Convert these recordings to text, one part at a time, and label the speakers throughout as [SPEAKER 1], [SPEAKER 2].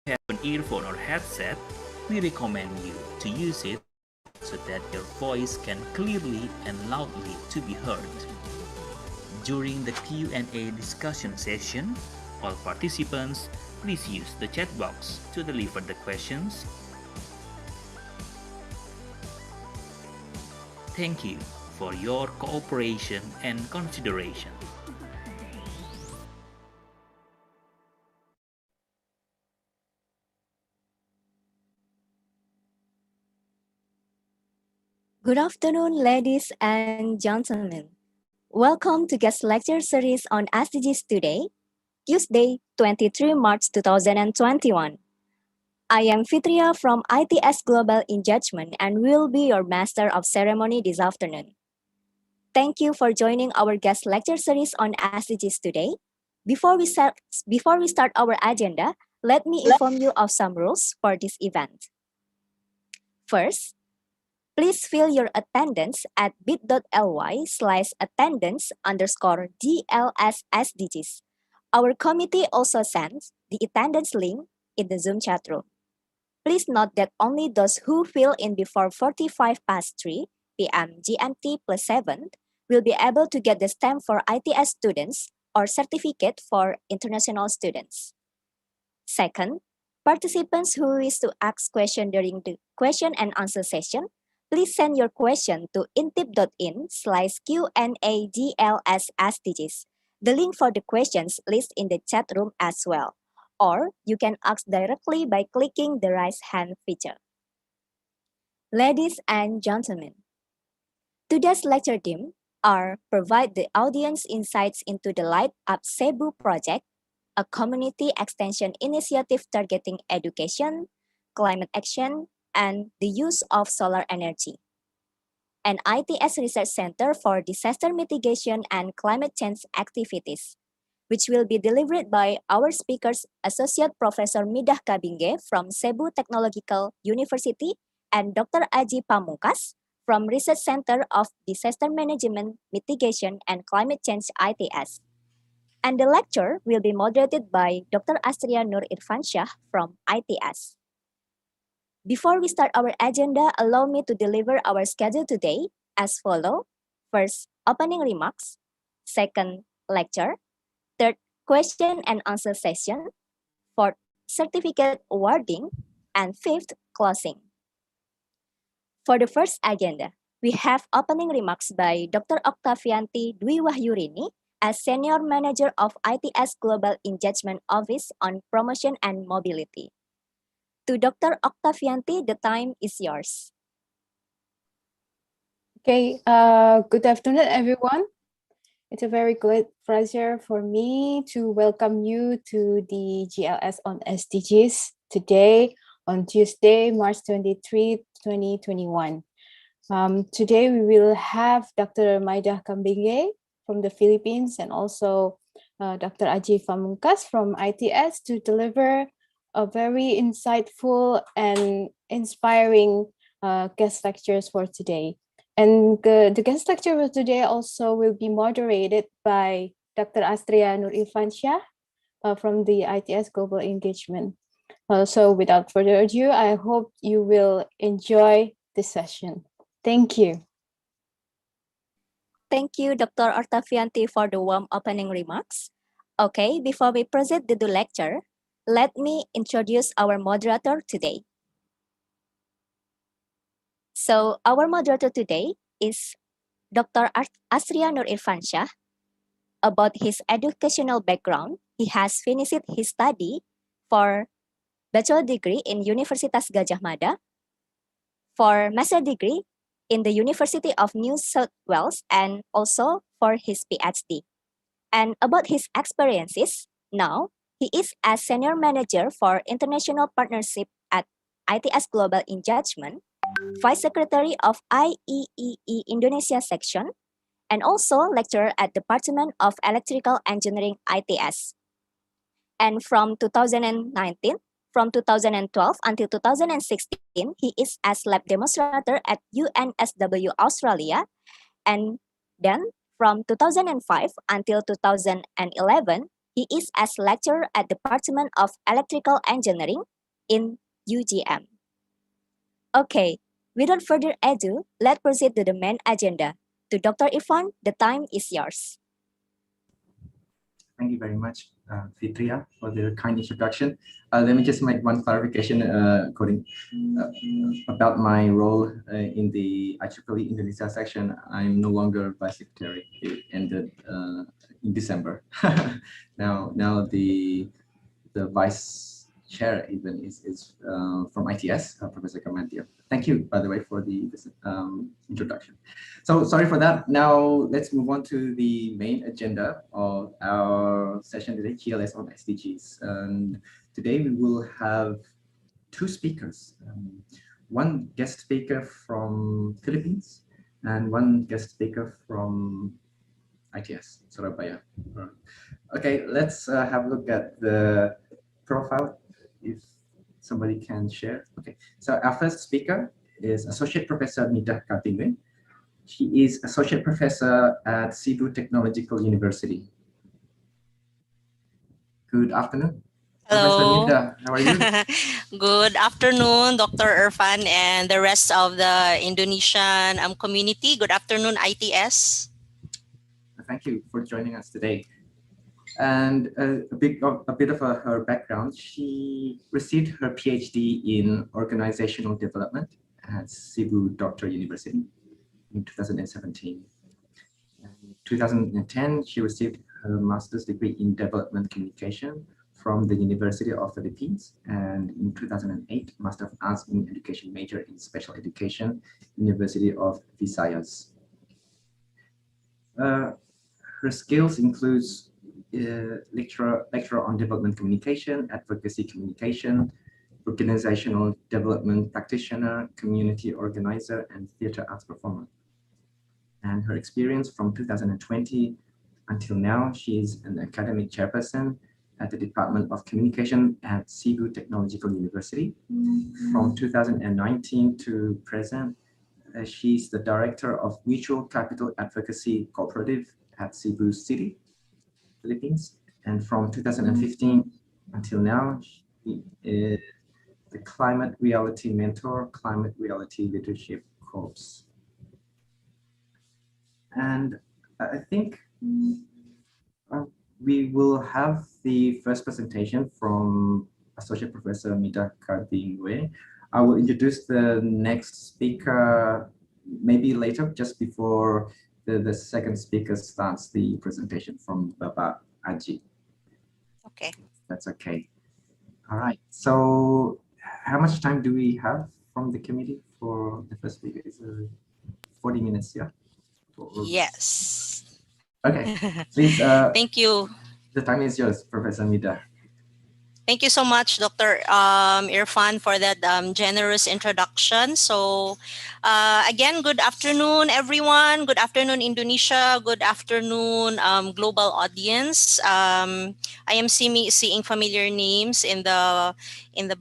[SPEAKER 1] have an earphone or headset, we recommend you to use it so that your voice can clearly and loudly to be heard. During the Q&A discussion session, all participants please use the chat box to deliver the questions. Thank you for your cooperation and consideration.
[SPEAKER 2] Good afternoon, ladies and gentlemen. Welcome to guest lecture series on SDGs today, Tuesday, 23 March 2021. I am Fitria from ITS Global Engagement and will be your master of ceremony this afternoon. Thank you for joining our guest lecture series on SDGs today. Before we start our agenda, let me inform you of some rules for this event. First, please fill your attendance at bit.ly/attendance_GLS SDGs. Our committee also sends the attendance link in the Zoom chat room. Please note that only those who fill in before 45 past 3 p.m. GMT +7 will be able to get the stamp for ITS students or certificate for international students. Second, participants who wish to ask questions during the question and answer session, please send your question to intip.in/Q&A/GLS/SDGs. The link for the questions lists in the chat room as well. Or you can ask directly by clicking the raise hand feature. Ladies and gentlemen, today's lecture theme are provide the audience insights into the Light Up Cebu project, a community extension initiative targeting education, climate action, and the use of solar energy. An ITS Research Center for Disaster Mitigation and Climate Change Activities, which will be delivered by our speakers, Associate Professor Mydah Kabingue from Cebu Technological University and Dr. Adjie Pamungkas from Research Center of Disaster Management, Mitigation, and Climate Change ITS. And the lecture will be moderated by Dr. Astria Nur Irfansyah from ITS. Before we start our agenda, allow me to deliver our schedule today as follow. First, opening remarks. Second, lecture. Third, question and answer session. Fourth, certificate awarding. And fifth, closing. For the first agenda, we have opening remarks by Dr. Oktavianti Dwi Wahyurini as Senior Manager of ITS Global Engagement Office on Promotion and Mobility. To Dr. Oktavianti, the time is yours.
[SPEAKER 3] Okay, good afternoon, everyone. It's a very great pleasure for me to welcome you to the GLS on SDGs today on Tuesday, March 23, 2021. Today we will have Dr. Mydah Kabingue from the Philippines and also Dr. Adjie Pamungkas from ITS to deliver a very insightful and inspiring guest lectures for today. And the guest lecture for today also will be moderated by Dr. Astria Nur Irfansyah from the ITS Global Engagement. So without further ado, I hope you will enjoy this session. Thank you.
[SPEAKER 2] Thank you, Dr. Oktavianti, for the warm opening remarks. Okay, before we proceed to the lecture, let me introduce our moderator today. So our moderator today is Dr. Astria Nur Irfansyah. About his educational background, he has finished his study for bachelor degree in Universitas Gadjah Mada, for master degree in the University of New South Wales, and also for his Ph.D. And about his experiences, now he is a senior manager for international partnership at ITS Global Engagement, vice secretary of IEEE Indonesia section, and also lecturer at Department of Electrical Engineering ITS. And from 2012 until 2016, he is as lab demonstrator at UNSW Australia. And then from 2005 until 2011, he is as lecturer at Department of Electrical Engineering in UGM. Okay, without further ado, let's proceed to the main agenda. To Dr. Irfan, the time is yours.
[SPEAKER 4] Thank you very much, Fitria, for the kind introduction. Let me just make one clarification about my role in the IEEE Indonesia section. I'm no longer vice secretary. It ended in December. now the vice chair even is from ITS, Professor Kamantia. Thank you, by the way, for the introduction. So sorry for that. Now let's move on to the main agenda of our session today, GLS on SDGs. And today we will have two speakers, one guest speaker from Philippines and one guest speaker from ITS, Surabaya. Okay, let's have a look at the profile, if somebody can share. Okay, so our first speaker is Associate Professor Mydah Kabingue. She is Associate Professor at Cebu Technological University. Good afternoon. Professor
[SPEAKER 5] Hello.
[SPEAKER 4] Mydah, how are you?
[SPEAKER 5] Good afternoon, Dr. Irfan and the rest of the Indonesian community. Good afternoon, ITS.
[SPEAKER 4] Thank you for joining us today. And a bit of her background, she received her PhD in Organizational Development at Cebu Doctor University in 2017. In 2010, she received her master's degree in Development Communication from the University of Philippines, and in 2008, Master of Arts in Education major in Special Education, University of Visayas. Her skills includes lecturer on development communication, advocacy communication, organizational development practitioner, community organizer, and theater arts performer. And her experience from 2020 until now, she is an academic chairperson at the Department of Communication at Cebu Technological University. From 2019 to present, she's the director of Mutual Capital Advocacy Cooperative at Cebu City, Philippines. And from 2015 until now, she is the Climate Reality Mentor, Climate Reality Leadership Corps. And I think we will have the first presentation from Associate Professor Mydah Kabingue. I will introduce the next speaker maybe later, just before the second speaker starts the presentation from Bapak Adjie.
[SPEAKER 5] Okay.
[SPEAKER 4] That's okay. All right. So how much time do we have from the committee for the first speaker? Is 40 minutes, yeah?
[SPEAKER 5] Yes.
[SPEAKER 4] Okay. Please.
[SPEAKER 5] Thank you.
[SPEAKER 4] The time is yours, Professor Mydah.
[SPEAKER 5] Thank you so much, Dr. Irfan, for that generous introduction. So again, good afternoon, everyone. Good afternoon, Indonesia. Good afternoon, global audience. I am seeing familiar names in the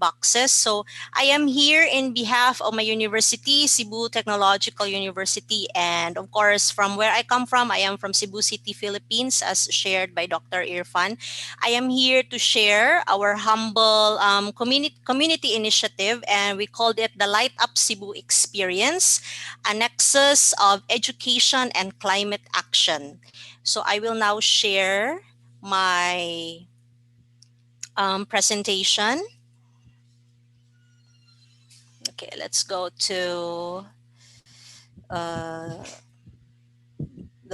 [SPEAKER 5] boxes. So I am here in behalf of my university, Cebu Technological University. And of course, from where I come from, I am from Cebu City, Philippines, as shared by Dr. Irfan. I am here to share our humble community initiative, and we called it the Light Up Cebu Experience, a nexus of education and climate action. So I will now share my presentation. Okay, let's go to the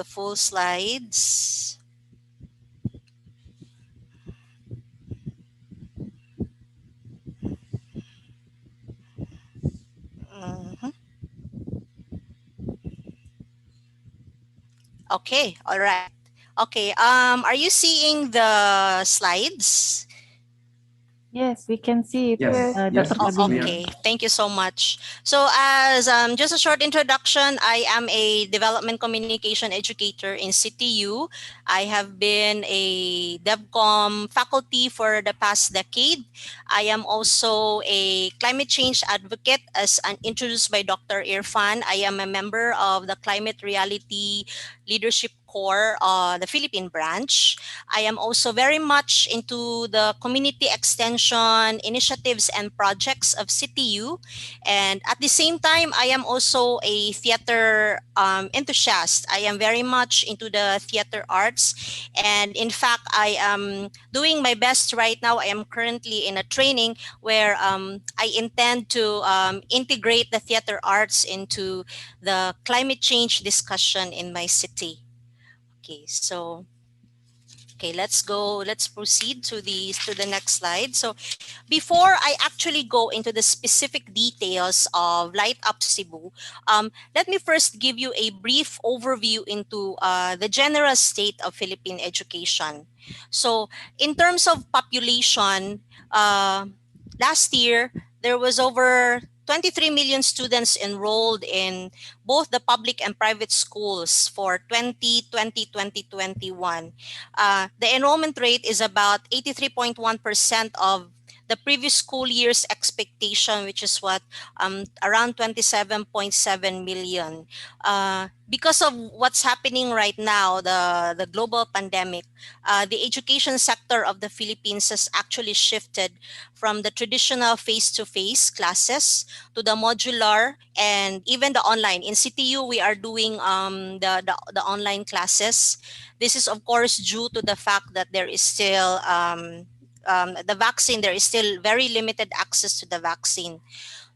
[SPEAKER 5] full slides. Mhm. Okay, all right. Okay, are you seeing the slides?
[SPEAKER 6] Yes, we can see it,
[SPEAKER 4] Yes, yes,
[SPEAKER 6] Dr.
[SPEAKER 4] it's
[SPEAKER 6] Kabingue.
[SPEAKER 4] clear.
[SPEAKER 5] Okay, thank you so much. So as just a short introduction, I am a development communication educator in CTU. I have been a DevCom faculty for the past decade. I am also a climate change advocate, as introduced by Dr. Irfan. I am a member of the Climate Reality Leadership Corps, the Philippine branch. I am also very much into the community extension initiatives and projects of CTU. And at the same time, I am also a theater enthusiast. I am very much into the theater arts. And in fact, I am doing my best right now. I am currently in a training where I intend to integrate the theater arts into the climate change discussion in my city. Okay, so let's proceed to the next slide. So before I actually go into the specific details of Light Up Cebu, let me first give you a brief overview into the general state of Philippine education. So in terms of population, last year there was over 23 million students enrolled in both the public and private schools for 2020-2021. The enrollment rate is about 83.1% of the previous school year's expectation, which is around 27.7 million. Because of what's happening right now, the global pandemic, the education sector of the Philippines has actually shifted from the traditional face-to-face classes to the modular and even the online. In CTU, we are doing the online classes. This is, of course, due to the fact that there is still the vaccine, there is still very limited access to the vaccine.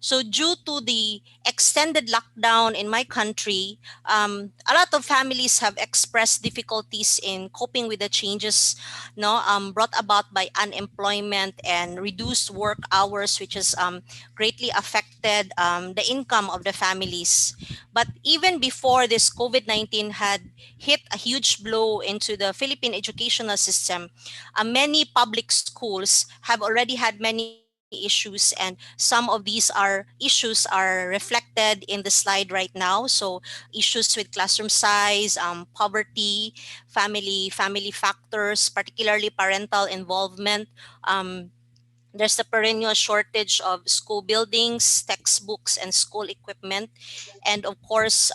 [SPEAKER 5] So due to the extended lockdown in my country, a lot of families have expressed difficulties in coping with the changes brought about by unemployment and reduced work hours, which has greatly affected the income of the families. But even before this, COVID-19 had hit a huge blow into the Philippine educational system. Many public schools have already had many issues, and some of these issues are reflected in the slide right now. So issues with classroom size, poverty, family factors, particularly parental involvement. There's the perennial shortage of school buildings, textbooks, and school equipment. And of course,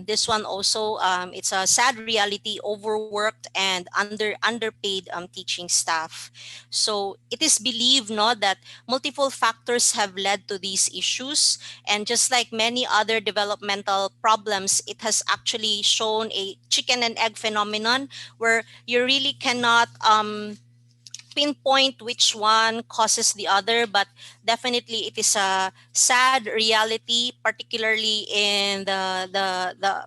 [SPEAKER 5] this one also, it's a sad reality, overworked and underpaid teaching staff. So it is believed that multiple factors have led to these issues. And just like many other developmental problems, it has actually shown a chicken and egg phenomenon where you really cannot pinpoint which one causes the other, but definitely it is a sad reality, particularly in the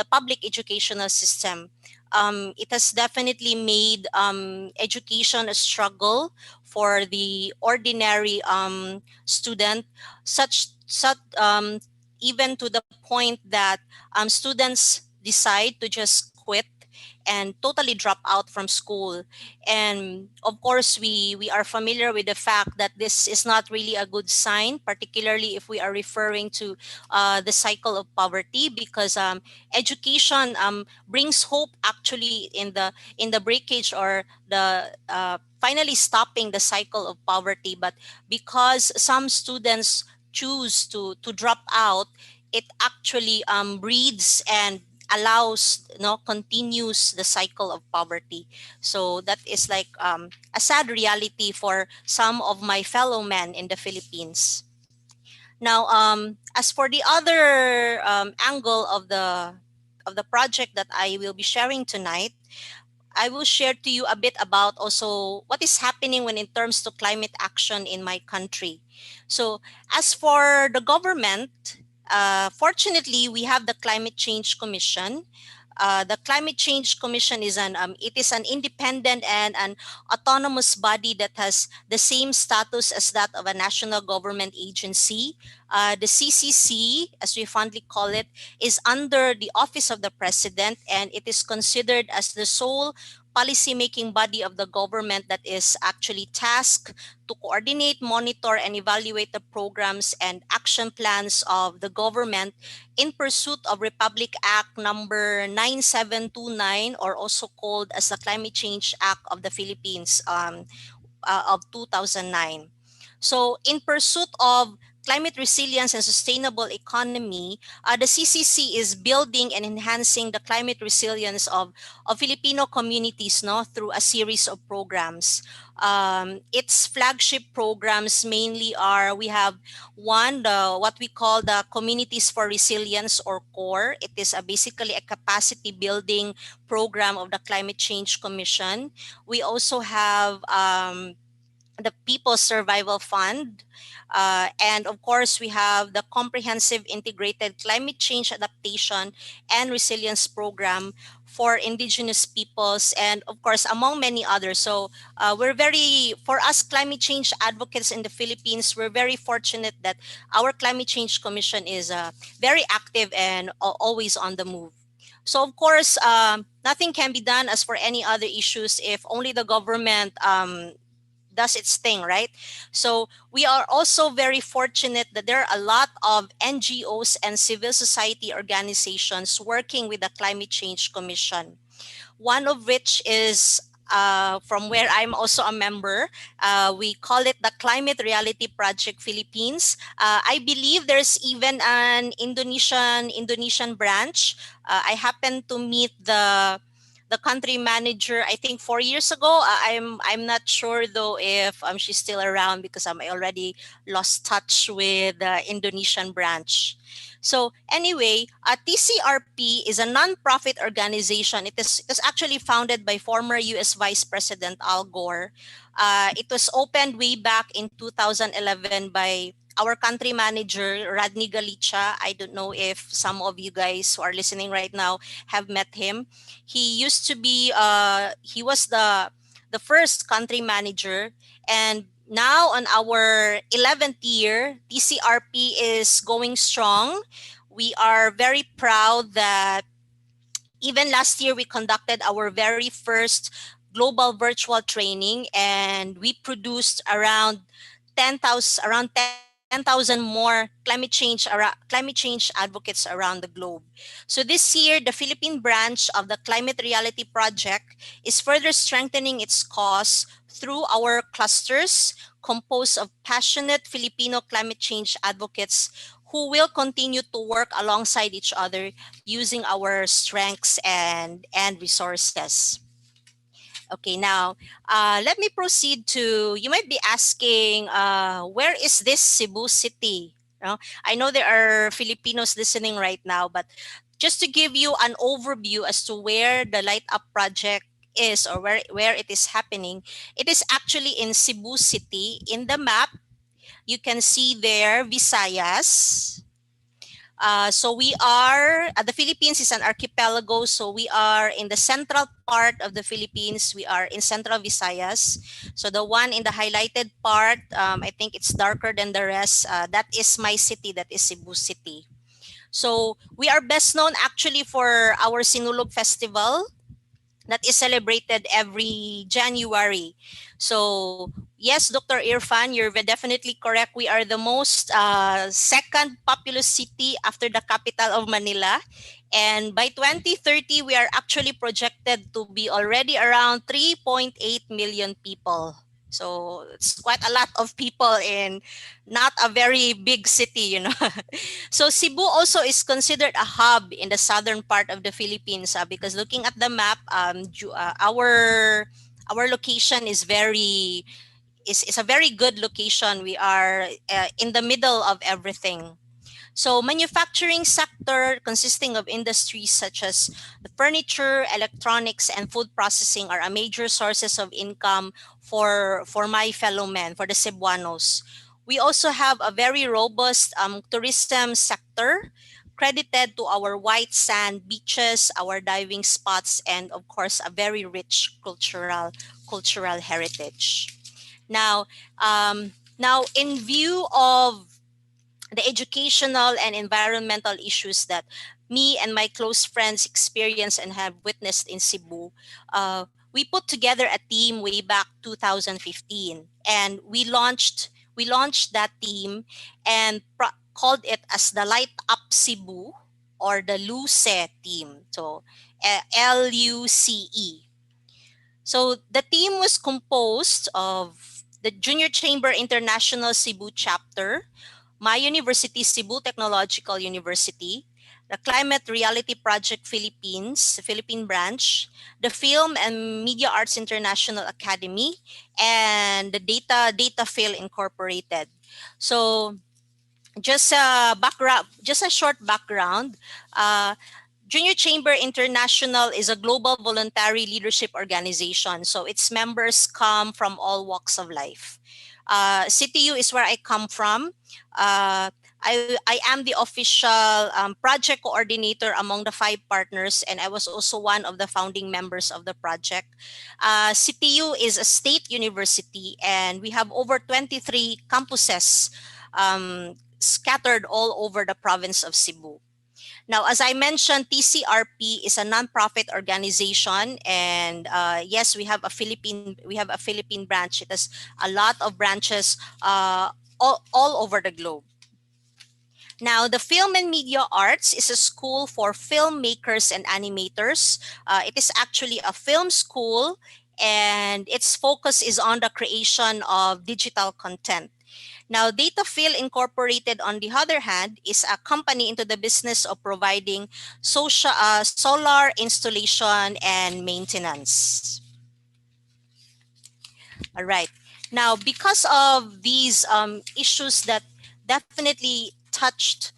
[SPEAKER 5] public educational system. It has definitely made education a struggle for the ordinary student, such even to the point that students decide to just quit and totally drop out from school. And of course, we are familiar with the fact that this is not really a good sign, particularly if we are referring to the cycle of poverty, because education brings hope actually in the breakage or the finally stopping the cycle of poverty. But because some students choose to drop out, it actually breeds and allows continues the cycle of poverty. So that is like a sad reality for some of my fellow men in the Philippines. Now, as for the other angle of the project that I will be sharing tonight, I will share to you a bit about also what is happening when in terms to climate action in my country. So as for the government, fortunately, we have the Climate Change Commission. The Climate Change Commission is it is an independent and an autonomous body that has the same status as that of a national government agency. The CCC, as we fondly call it, is under the office of the president, and it is considered as the sole policy-making body of the government that is actually tasked to coordinate, monitor, and evaluate the programs and action plans of the government in pursuit of Republic Act number 9729, or also called as the Climate Change Act of the Philippines of 2009. So in pursuit of climate resilience and sustainable economy, the CCC is building and enhancing the climate resilience of Filipino communities, no, through a series of programs. Its flagship programs mainly are, we have one, the what we call the Communities for Resilience, or CORE. It is basically a capacity building program of the Climate Change Commission. We also have the People's Survival Fund. And of course, we have the Comprehensive Integrated Climate Change Adaptation and Resilience Program for indigenous peoples, and of course, among many others. So for us climate change advocates in the Philippines, we're very fortunate that our Climate Change Commission is very active and always on the move. So of course, nothing can be done as for any other issues if only the government does its thing, right? So we are also very fortunate that there are a lot of NGOs and civil society organizations working with the Climate Change Commission. One of which is from where I'm also a member. We call it the Climate Reality Project Philippines. I believe there's even an Indonesian branch. I happened to meet the country manager, I think 4 years ago. I'm not sure though if she's still around, because I already lost touch with the Indonesian branch. So anyway, TCRP is a non-profit organization. It was actually founded by former U.S. Vice President Al Gore. It was opened way back in 2011 by our country manager, Radni Galicia. I don't know if some of you guys who are listening right now have met him. He used to be, he was the first country manager, and now on our 11th year, TCRP is going strong. We are very proud that even last year we conducted our very first global virtual training, and we produced around 10,000 more climate change advocates around the globe. So this year, the Philippine branch of the Climate Reality Project is further strengthening its cause through our clusters composed of passionate Filipino climate change advocates who will continue to work alongside each other using our strengths and resources. Okay, now let me proceed to, you might be asking, where is this Cebu City? I know there are Filipinos listening right now, but just to give you an overview as to where the Light Up project is, or where it is happening, it is actually in Cebu City. In the map, you can see there Visayas. So we are, the Philippines is an archipelago. So we are in the central part of the Philippines. We are in Central Visayas. So the one in the highlighted part, I think it's darker than the rest. That is my city, that is Cebu City. So we are best known actually for our Sinulog Festival that is celebrated every January. So yes, Dr. Irfan, you're definitely correct. We are the most second populous city after the capital of Manila. And by 2030, we are actually projected to be already around 3.8 million people. So it's quite a lot of people in not a very big city. So Cebu also is considered a hub in the southern part of the Philippines, because looking at the map, our location is a very good location. We are in the middle of everything. So manufacturing sector consisting of industries such as the furniture, electronics, and food processing are a major sources of income for my fellow men, for the Cebuanos. We also have a very robust tourism sector credited to our white sand beaches, our diving spots, and of course a very rich cultural heritage. Now, in view of the educational and environmental issues that me and my close friends experience and have witnessed in Cebu, we put together a team way back 2015, and we launched that team and called it as the Light Up Cebu, or the LUCE team. So LUCE. So the team was composed of the Junior Chamber International Cebu chapter, my university, Cebu Technological University, the Climate Reality Project Philippines, the Philippine branch, the Film and Media Arts International Academy, and the Data Phil Incorporated. So just a background, just a short background. Junior Chamber International is a global voluntary leadership organization. So its members come from all walks of life. CTU is where I come from. I am the official project coordinator among the 5 partners, and I was also one of the founding members of the project. CTU is a state university, and we have over 23 campuses scattered all over the province of Cebu. Now, as I mentioned, TCRP is a nonprofit organization, and yes, we have a Philippine branch. It has a lot of branches all over the globe. Now, the Film and Media Arts is a school for filmmakers and animators. It is actually a film school, and its focus is on the creation of digital content. Now, DataPhil Incorporated, on the other hand, is a company into the business of providing solar installation and maintenance. All right. Now, because of these issues that definitely touched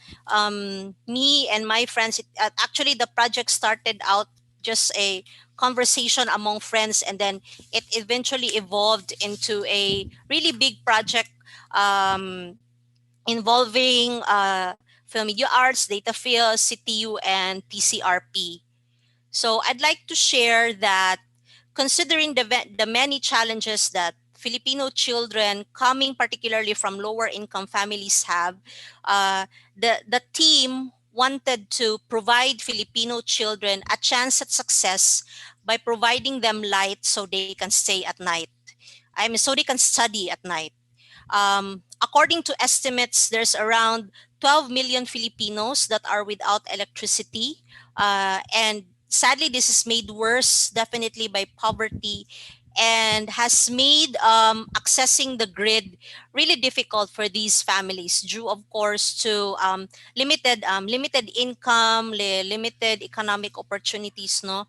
[SPEAKER 5] me and my friends, actually the project started out just a conversation among friends, and then it eventually evolved into a really big project um, involving Film Media Arts, DataPhil, CTU, and TCRP. So I'd like to share that considering the many challenges that Filipino children coming particularly from lower income families have, the team wanted to provide Filipino children a chance at success by providing them light so they can stay at night. I mean, so they can study at night. According to estimates, there's around 12 million Filipinos that are without electricity. And sadly, this is made worse definitely by poverty and has made accessing the grid really difficult for these families due, of course, to limited income, limited economic opportunities. No,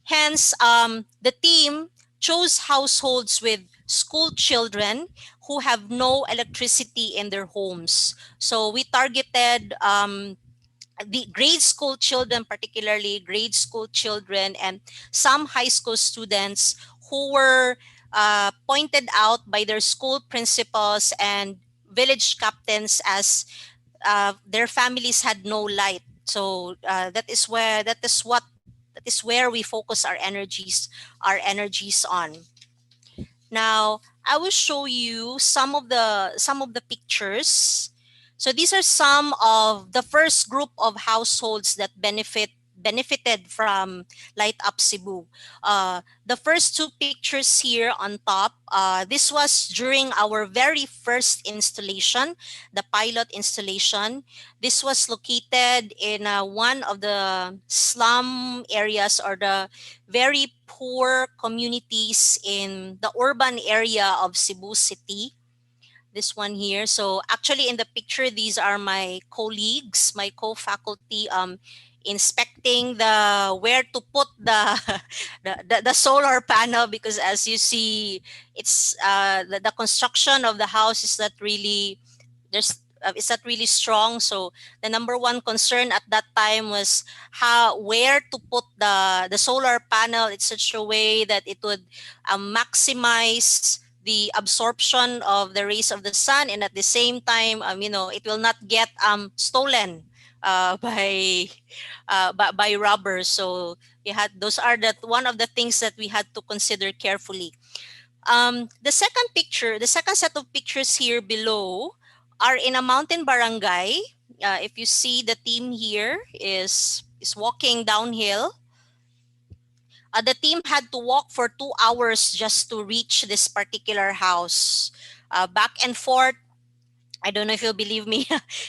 [SPEAKER 5] hence, the team chose households with school children who have no electricity in their homes. So we targeted the grade school children, particularly grade school children, and some high school students who were pointed out by their school principals and village captains as their families had no light. So that is where we focus our energies on. Now, I will show you some of the pictures. So these are some of the first group of households that benefited from Light Up Cebu. The first 2 pictures here on top, this was during our very first installation, the pilot installation. This was located in one of the slum areas or the very poor communities in the urban area of Cebu City. This one here. So actually in the picture, these are my colleagues, my co-faculty inspecting the where to put the, the solar panel, because as you see, it's the construction of the house is not really it's not really strong. So the number one concern at that time was where to put the solar panel in such a way that it would maximize the absorption of the rays of the sun, and at the same time it will not get stolen by robbers. So those are one of the things that we had to consider carefully. The second set of pictures here below are in a mountain barangay. If you see, the team here is walking downhill. The team had to walk for 2 hours just to reach this particular house. Back and forth, I don't know if you'll believe me.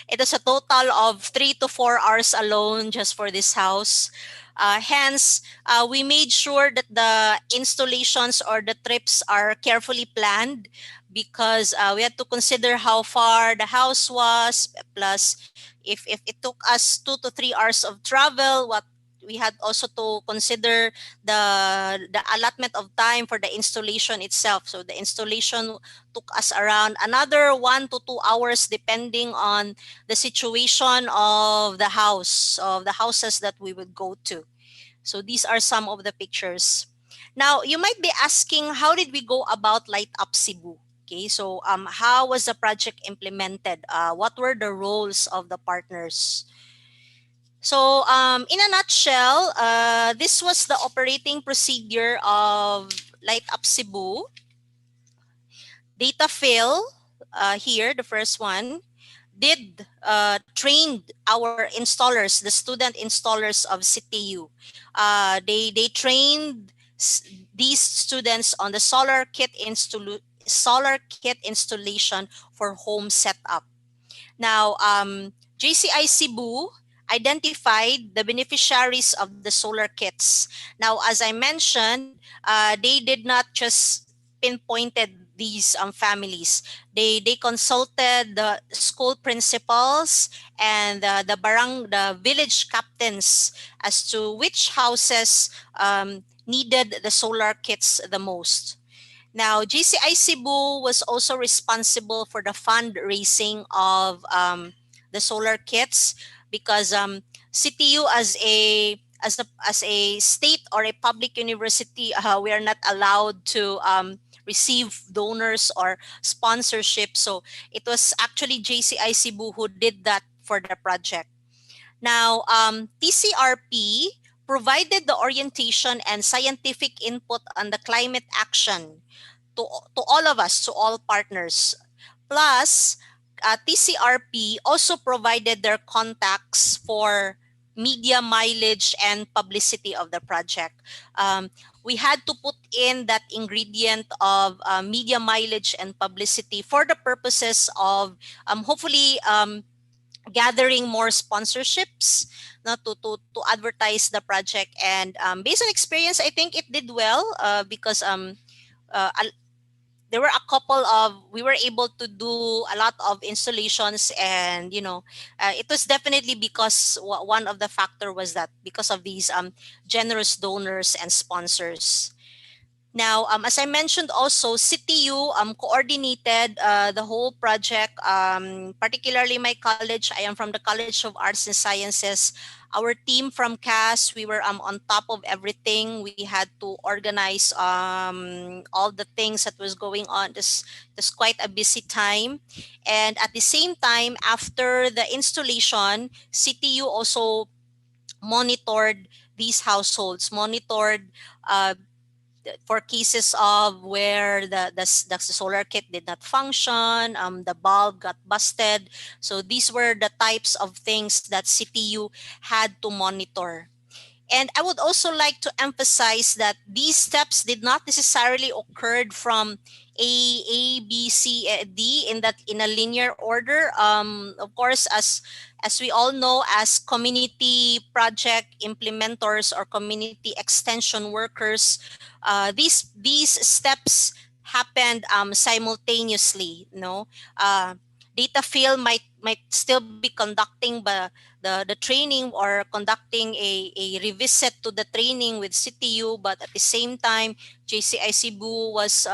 [SPEAKER 5] It was a total of 3 to 4 hours alone just for this house. Hence, we made sure that the installations or the trips are carefully planned, because we had to consider how far the house was, plus if it took us 2 to 3 hours of travel, what we had also to consider the allotment of time for the installation itself. So the installation took us around another 1 to 2 hours depending on the situation of the house, of the houses that we would go to. So these are some of the pictures. Now, you might be asking, how did we go about Light Up Cebu? Okay, so how was the project implemented? What were the roles of the partners? So in a nutshell, this was the operating procedure of Light Up Cebu. Data fill, here, the first one, did trained our installers, the student installers of CTU. They trained these students on the solar kit installation for home setup. Now, JCI Cebu identified the beneficiaries of the solar kits. Now, as I mentioned, they did not just pinpointed these families. They consulted the school principals and the village captains as to which houses needed the solar kits the most. Now, GCI Cebu was also responsible for the fundraising of the solar kits, because CTU as a state or a public university, we are not allowed to receive donors or sponsorship. So it was actually JCI Cebu who did that for the project. Now, TCRP provided the orientation and scientific input on the climate action to all of us, to all partners. Plus, TCRP also provided their contacts for media mileage and publicity of the project. We had to put in that ingredient of media mileage and publicity for the purposes of hopefully gathering more sponsorships, to advertise the project. And based on experience, I think it did well, because uh, there were a couple of, we were able to do a lot of installations, and it was definitely because one of the factor was that because of these generous donors and sponsors. Now, as I mentioned also, CTU coordinated the whole project, particularly my college. I am from the College of Arts and Sciences. Our team from CAS, we were on top of everything. We had to organize all the things that was going on. This quite a busy time. And at the same time, after the installation, CTU also monitored these households, monitored uh, for cases of where the solar kit did not function, the bulb got busted. So these were the types of things that CTU had to monitor. And I would also like to emphasize that these steps did not necessarily occurred from A, B, C, D in a linear order. Of course, as we all know, as community project implementers or community extension workers, these steps happened simultaneously. Data field might still be conducting the training or conducting a revisit to the training with CTU, but at the same time, JCI Cebu was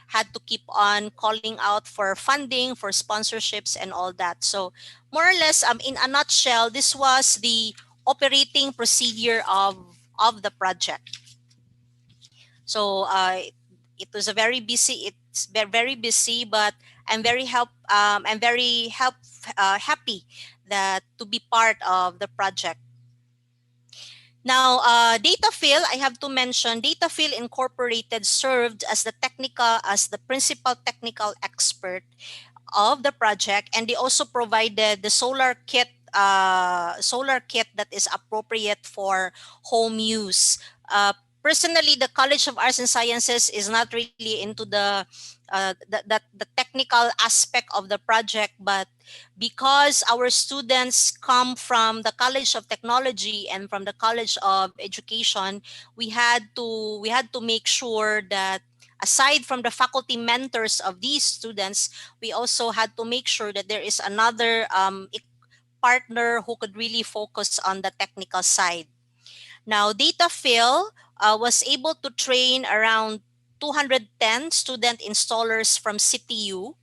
[SPEAKER 5] had to keep on calling out for funding, for sponsorships, and all that. So more or less, in a nutshell, this was the operating procedure of the project. So it was a very busy. It's very busy, but I'm very happy that to be part of the project. Now, Data Fill, I have to mention, Data Fill Incorporated served as the principal technical expert of the project, and they also provided the solar kit that is appropriate for home use. Personally, the College of Arts and Sciences is not really into the technical aspect of the project, but because our students come from the College of Technology and from the College of Education, we had to make sure that aside from the faculty mentors of these students, we also had to make sure that there is another partner who could really focus on the technical side. Now, Data Phil was able to train around 210 student installers from CTU,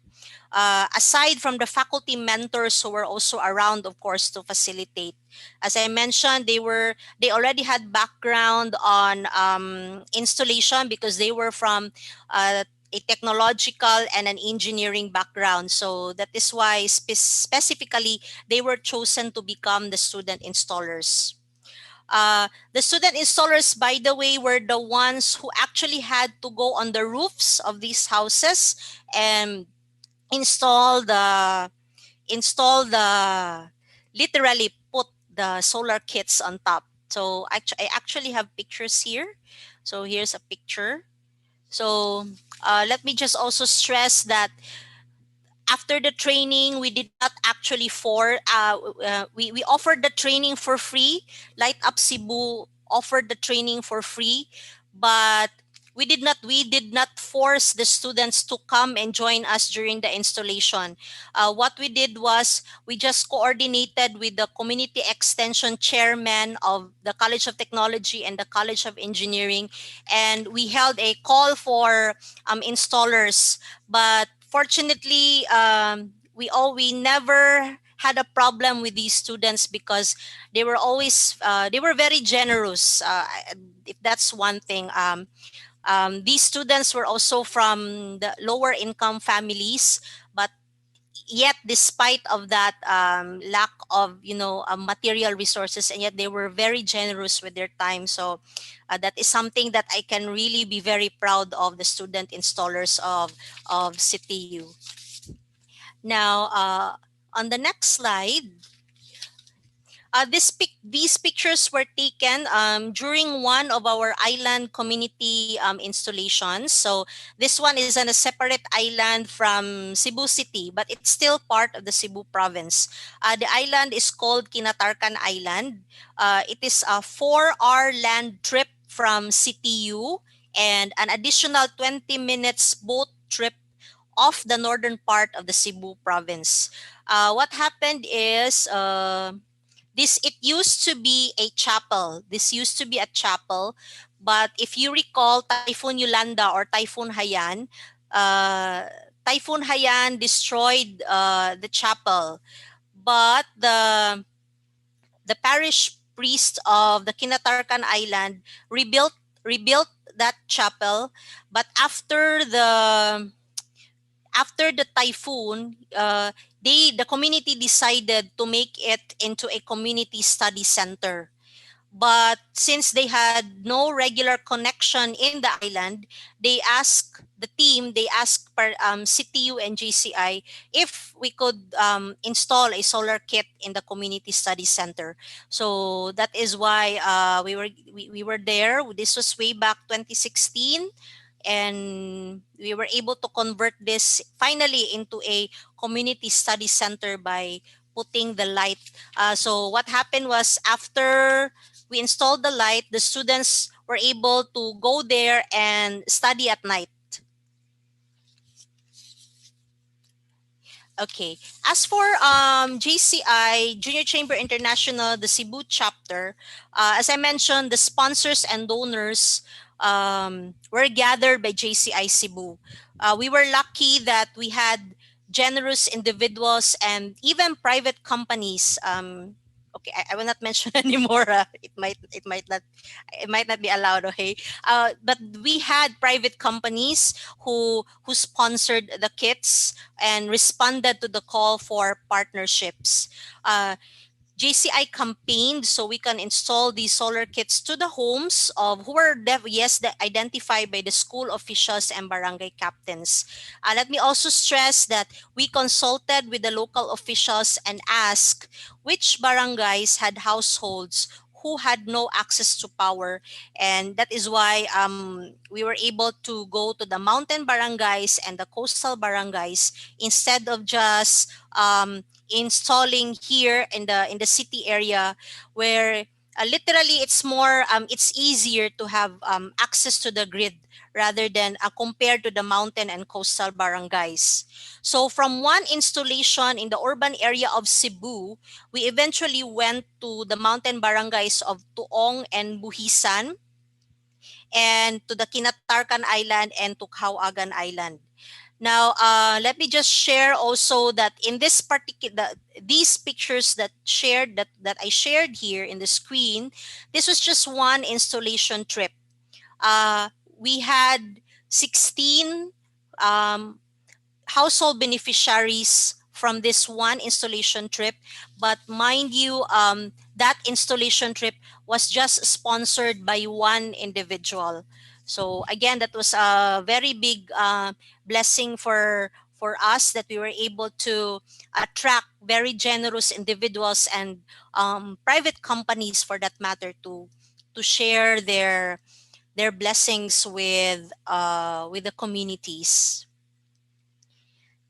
[SPEAKER 5] aside from the faculty mentors who were also around, of course, to facilitate. As I mentioned, they already had background on installation because they were from a technological and an engineering background. So that is why specifically they were chosen to become the student installers. The student installers, by the way, were the ones who actually had to go on the roofs of these houses and install the literally put the solar kits on top. So I actually have pictures here. So here's a picture. So let me just also stress that after the training, we did not actually we offered the training for free. Light Up Cebu offered the training for free, but we did not force the students to come and join us during the installation. What we did was we just coordinated with the community extension chairman of the College of Technology and the College of Engineering, and we held a call for installers. But fortunately, we never had a problem with these students because they were very generous. If that's one thing, these students were also from the lower income families, but yet despite of that lack of material resources, and yet they were very generous with their time. So that is something that I can really be very proud of the student installers of CTU. Now, on the next slide, these pictures were taken during one of our island community installations. So this one is on a separate island from Cebu City, but it's still part of the Cebu province. The island is called Kinatarkan Island. It is a 4-hour land trip from CTU and an additional 20 minutes boat trip off the northern part of the Cebu province. What happened is it used to be a chapel. This used to be a chapel, but if you recall Typhoon Yolanda or Typhoon Haiyan, uh, Typhoon Haiyan destroyed the chapel, but the parish priest of the Kinatarkan Island rebuilt that chapel. But after the typhoon, the community decided to make it into a community study center. But since they had no regular connection in the island, they asked CTU and JCI if we could install a solar kit in the community study center. So that is why we were there. This was way back 2016, and we were able to convert this finally into a community study center by putting the light. So what happened was after we installed the light, the students were able to go there and study at night. Okay. As for JCI, Junior Chamber International, the Cebu chapter, as I mentioned, the sponsors and donors were gathered by JCI Cebu. We were lucky that we had generous individuals and even private companies. Okay, I will not mention anymore. It might not be allowed. Okay, but we had private companies who sponsored the kits and responded to the call for partnerships. JCI campaigned so we can install these solar kits to the homes of who were identified by the school officials and barangay captains. Let me also stress that we consulted with the local officials and asked which barangays had households who had no access to power, and that is why we were able to go to the mountain barangays and the coastal barangays instead of just installing here in the city area, where literally it's easier to have access to the grid rather than compared to the mountain and coastal barangays. So from one installation in the urban area of Cebu, we eventually went to the mountain barangays of Tuong and Buhisan, and to the Kinatarkan Island and to Kauagan Island. Now, let me just share also that in this particular, these pictures that I shared here in the screen, this was just one installation trip. We had 16 um, household beneficiaries from this one installation trip, but mind you, that installation trip was just sponsored by one individual. So again, that was a very big blessing for us, that we were able to attract very generous individuals and private companies, for that matter, to share their blessings with the communities.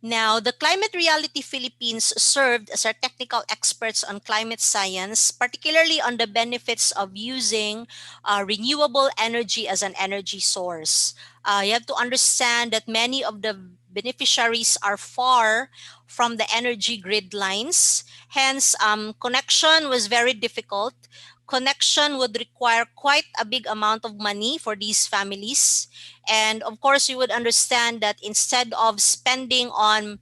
[SPEAKER 5] Now, the Climate Reality Philippines served as our technical experts on climate science, particularly on the benefits of using renewable energy as an energy source. You have to understand that many of the beneficiaries are far from the energy grid lines. Hence, connection was very difficult. Connection would require quite a big amount of money for these families. And of course, you would understand that instead of spending on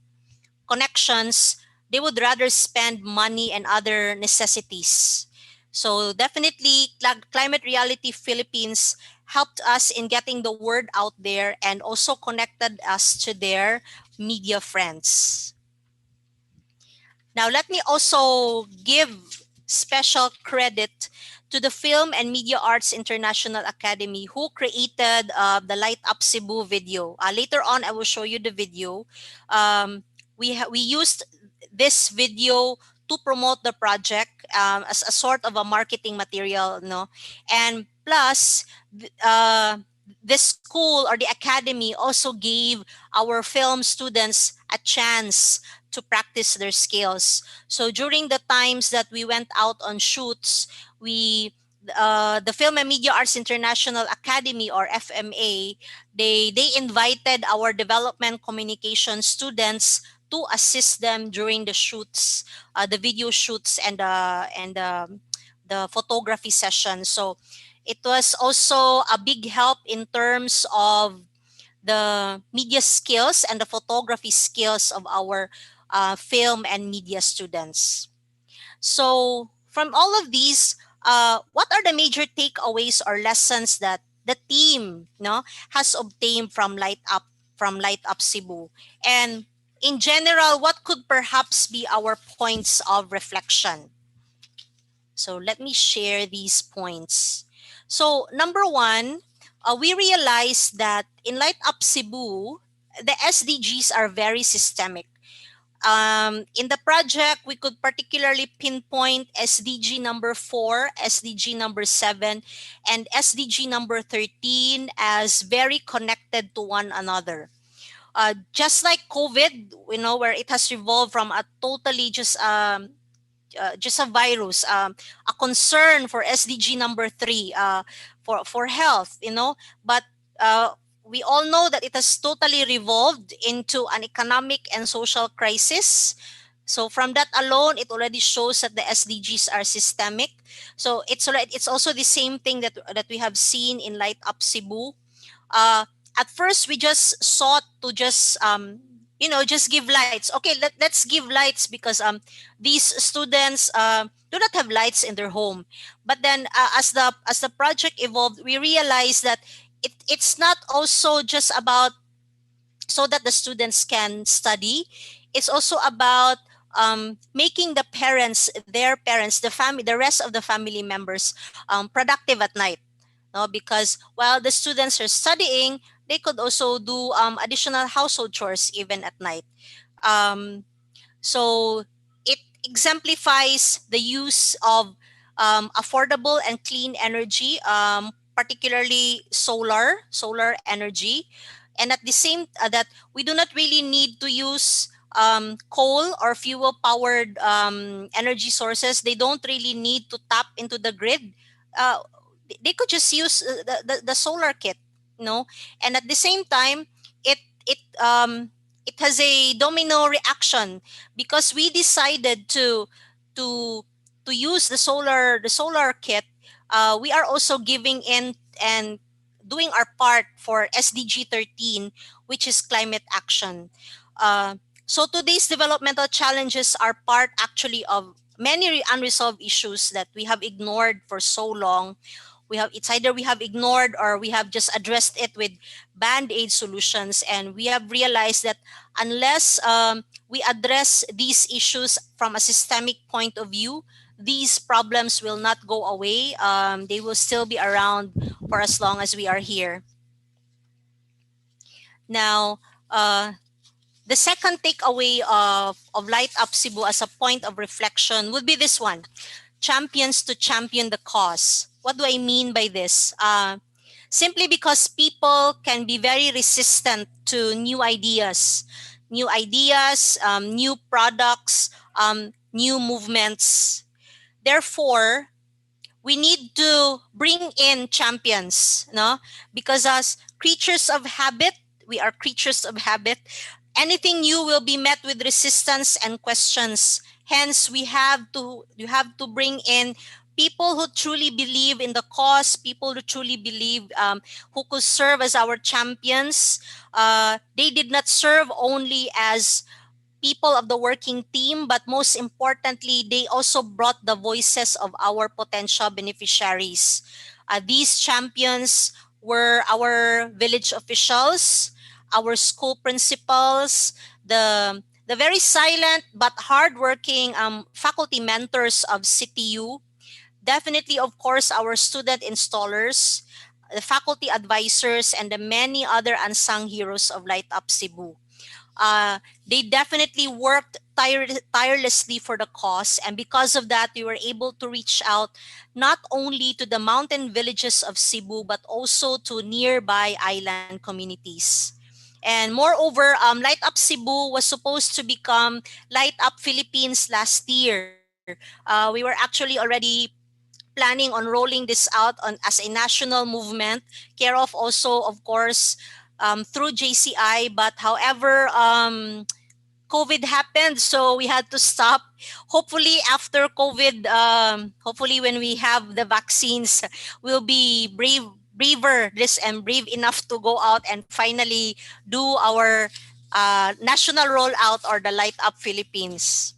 [SPEAKER 5] connections, they would rather spend money and other necessities. So definitely, Climate Reality Philippines helped us in getting the word out there and also connected us to their media friends. Now, let me also give special credit to the Film and Media Arts International Academy, who created the Light Up Cebu video. Later on, I will show you the video. We used this video to promote the project as a sort of a marketing material, no? And plus, the school or the academy also gave our film students a chance to practice their skills. So during the times that we went out on shoots, the Film and Media Arts International Academy, or FMA, they invited our development communication students to assist them during the shoots, the video shoots, and the photography session. So it was also a big help in terms of the media skills and the photography skills of our film and media students. So, from all of these, what are the major takeaways or lessons that the team, no, has obtained from Light Up Cebu? And in general, what could perhaps be our points of reflection? So let me share these points. So number one, we realized that in Light Up Cebu, the SDGs are very systemic. In the project, we could particularly pinpoint SDG number 4, SDG number 7, and SDG number 13 as very connected to one another. Just like COVID, where it has evolved from a totally just a virus, a concern for SDG number 3, for health, but we all know that it has totally revolved into an economic and social crisis. So from that alone, it already shows that the SDGs are systemic. So it's also the same thing that we have seen in Light Up Cebu. At first, we just sought to just give lights. Okay, let's give lights because these students do not have lights in their home. But then, as the project evolved, we realized that it's not also just about so that the students can study. It's also about making their parents, the family, the rest of the family members, productive at night. No, because while the students are studying, they could also do additional household chores even at night. Um, so it exemplifies the use of affordable and clean energy, particularly solar energy, and at the same that we do not really need to use coal or fuel powered energy sources, they don't really need to tap into the grid. uh, they could just use the solar kit, you know. And at the same time, it it it has a domino reaction, because we decided to to use the solar kit. We are also giving in and doing our part for SDG 13, which is climate action. Uh, so today's developmental challenges are part actually of many unresolved issues that we have ignored for so long. It's either we have ignored or we have just addressed it with band-aid solutions, and we have realized that unless we address these issues from a systemic point of view, these problems will not go away. They will still be around for as long as we are here. Now, the second takeaway of Light Up Cebu as a point of reflection would be this one: champions to champion the cause. What do I mean by this? Simply because people can be very resistant to new ideas, new products, new movements. Therefore, we need to bring in champions, no? Because as creatures of habit, we are creatures of habit. Anything new will be met with resistance and questions. Hence, you have to bring in people who truly believe in the cause, people who truly believe, who could serve as our champions. They did not serve only as people of the working team, but most importantly, they also brought the voices of our potential beneficiaries. These champions were our village officials, our school principals, the very silent but hardworking faculty mentors of CTU, definitely, of course, our student installers, the faculty advisors, and the many other unsung heroes of Light Up Cebu. They definitely worked tirelessly for the cause, and because of that, we were able to reach out not only to the mountain villages of Cebu but also to nearby island communities. And moreover, Light Up Cebu was supposed to become Light Up Philippines last year. We were actually already planning on rolling this out as a national movement, care of also, of course, through JCI. But however, COVID happened, so we had to stop. Hopefully, after COVID, hopefully when we have the vaccines, we'll be braver, this and brave enough to go out and finally do our national rollout, or the Light Up Philippines.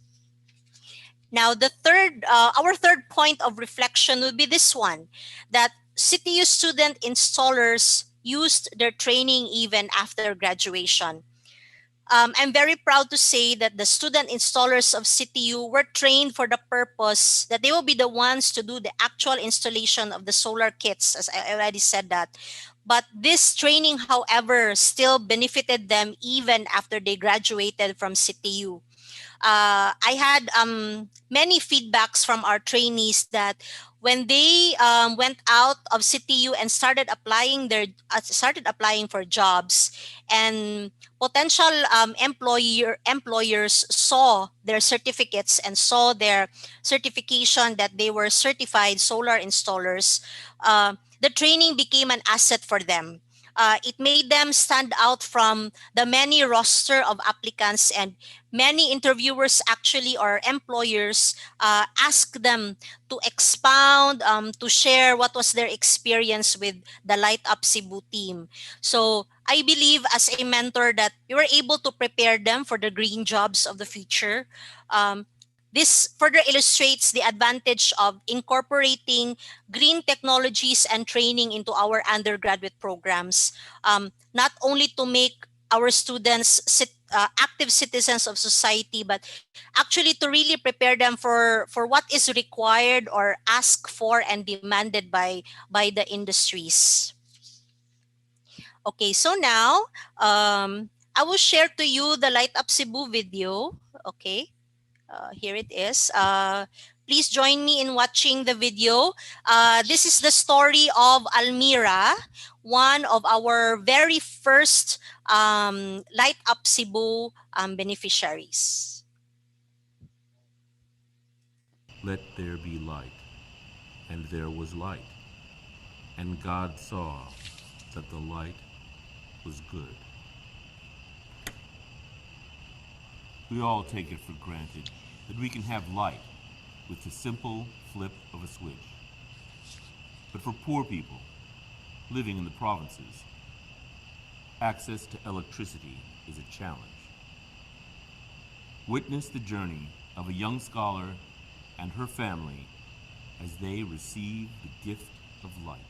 [SPEAKER 5] Now, our third point of reflection would be this one: that CTU student installers used their training even after graduation. I'm very proud to say that the student installers of CTU were trained for the purpose that they will be the ones to do the actual installation of the solar kits, as I already said that. But this training, however, still benefited them even after they graduated from CTU. I had many feedbacks from our trainees that when they went out of CTU and started applying for jobs, and potential employers saw their certificates and saw their certification that they were certified solar installers, the training became an asset for them. It made them stand out from the many roster of applicants, and many interviewers actually, or employers, ask them to expound, to share what was their experience with the Light Up Cebu team. So I believe as a mentor that we were able to prepare them for the green jobs of the future. This further illustrates the advantage of incorporating green technologies and training into our undergraduate programs, not only to make our students active citizens of society, but actually to really prepare them for what is required or asked for and demanded by the industries. Okay, so now I will share to you the Light Up Cebu video. Okay. Here it is. Please join me in watching the video. This is the story of Almira, one of our very first Light Up Cebu beneficiaries.
[SPEAKER 7] Let there be light, and there was light. And God saw that the light was good. We all take it for granted that we can have light with the simple flip of a switch. But for poor people living in the provinces, access to electricity is a challenge. Witness the journey of a young scholar and her family as they receive the gift of light.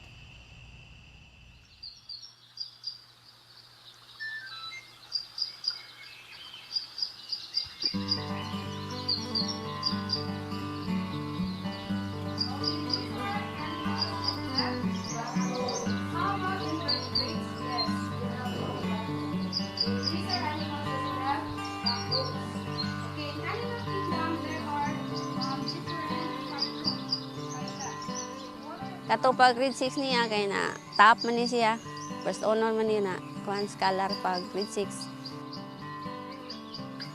[SPEAKER 8] Kato pag grade 6 niya, kaya na top man ni siya. First honor man niya na kuhan scholar pag grade 6.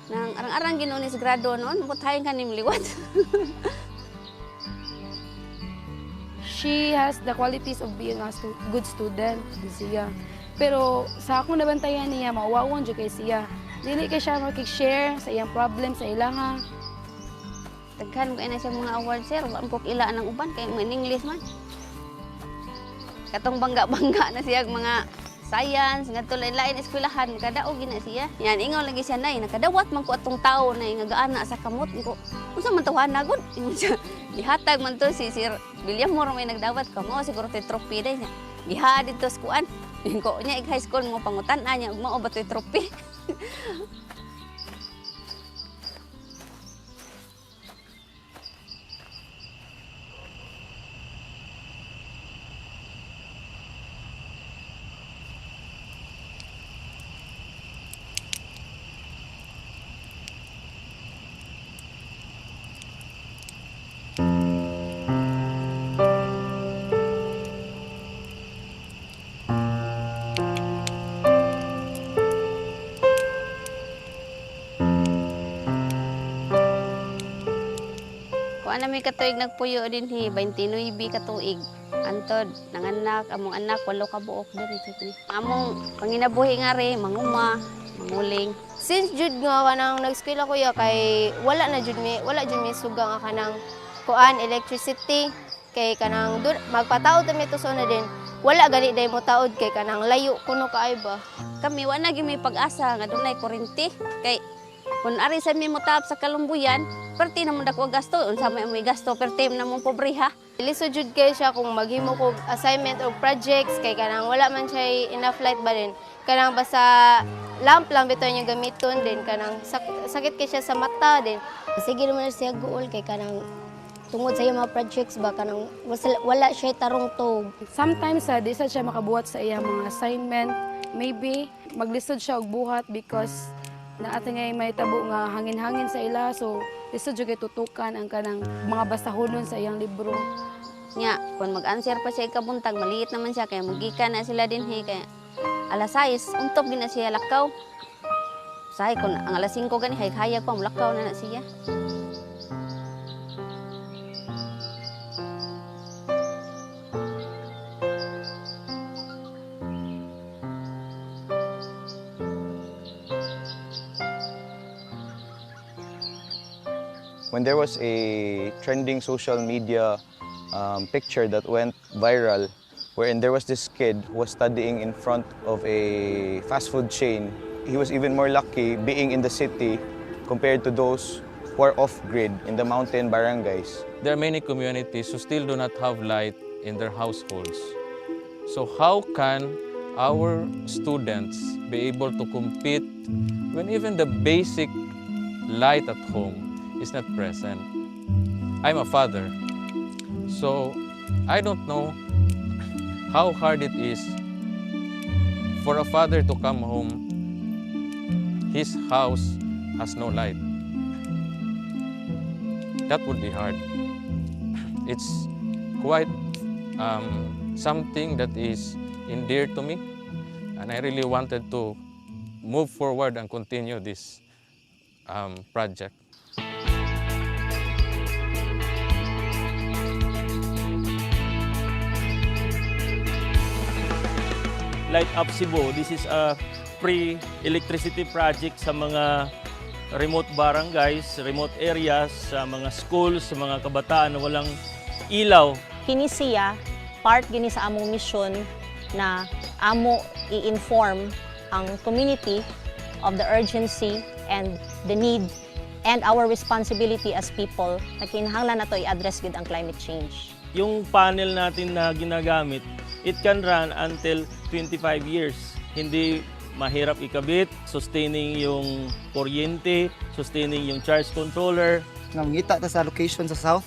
[SPEAKER 8] Nang arang-arang ginunis grado noon, butahin ka nim liwat.
[SPEAKER 9] She has the qualities of being a good student, siya. Pero sa akong nabantayan niya, mawawon dyan kay siya. Dili kay siya makik-share sa iyang problem sa ilang.
[SPEAKER 8] Taghan ko na siya mga award, sir. Wala ko ila ng uban, kaya mga English man. Katong bangga-bangga na siya mga science, nga tulay lain eskwelahan, kadaog gina siya. Yan, ingaw lagi siya nay, nakadawat man ko atong tao na nga gaana sa kamot. Ko, unsa man tawhan na gud? Ingon siya. Gihatag man to si Sir William Moore may nagdawat kamo siguro tay trophy day niya. Giha dito sa kuan. Ko niya high school mo pangutan-an niya ug mao ba toy trophy. Kuan nami katuig nagpuyo dinhi 29 katuig. Antod nanganak among anak 8 ka buok diri sa kini. Among panginabuhi nga re manguma, manguling.
[SPEAKER 10] Since jud nga kanang nag-eskwela ko ya kay wala jud mi suga nga kanang kuan electricity kay kanang magpataod mi to so na din. Wala gani day mo taod kay kanang layo kuno kaay ba.
[SPEAKER 8] Kami wala gyud may pag-asa nga dunay kuryente kay kun ari sa mi motab sa Kalumbuyan, perti na mo dako gasto, unsa may gasto perti na mo pobre ha.
[SPEAKER 10] Lisod jud kay siya kung maghimo ko assignment or projects kay kanang wala man siya enough light ba din. Kanang basta lamp lang bitaw niya gamiton din kanang sakit kay siya sa mata din.
[SPEAKER 11] Sige naman siya goal kay kanang tungod sa iyang mga projects ba kanang wala siya tarong tog.
[SPEAKER 9] Sometimes di sad siya makabuhat sa iyang mga assignment. Maybe maglisod siya og buhat because naati ngay may tabo nga hangin-hangin sa ila, so lisod jud kay tutukan ang kanang mga basahonon sa iyang libro.
[SPEAKER 8] Nya, kung mag-answer pa siya ikabuntag, maliit naman siya kaya magikan na sila dinhi kaya alas 6 untop gina siya lakaw. Say kun ang alas 5 gani hayag-hayag pa mulakaw na siya.
[SPEAKER 12] When there was a trending social media picture that went viral, wherein there was this kid who was studying in front of a fast food chain. He was even more lucky being in the city compared to those who are off-grid in the mountain barangays.
[SPEAKER 13] There are many communities who still do not have light in their households. So how can our students be able to compete when even the basic light at home is not present? I'm a father, so I don't know how hard it is for a father to come home, his house has no light. That would be hard. It's quite something that is endear to me, and I really wanted to move forward and continue this project.
[SPEAKER 14] Light Up Cebu, this is a free electricity project sa mga remote barangays, remote areas, sa mga schools, sa mga kabataan na walang ilaw.
[SPEAKER 15] Kini siya, part gini sa among mission na amo i-inform ang community of the urgency and the need and our responsibility as people na kinahanglan nato i-address gid ang climate change.
[SPEAKER 14] Yung panel natin na ginagamit, it can run until 25 years. Hindi mahirap ikabit, sustaining yung kuryente, sustaining yung charge controller.
[SPEAKER 16] Nangita ta sa location sa south,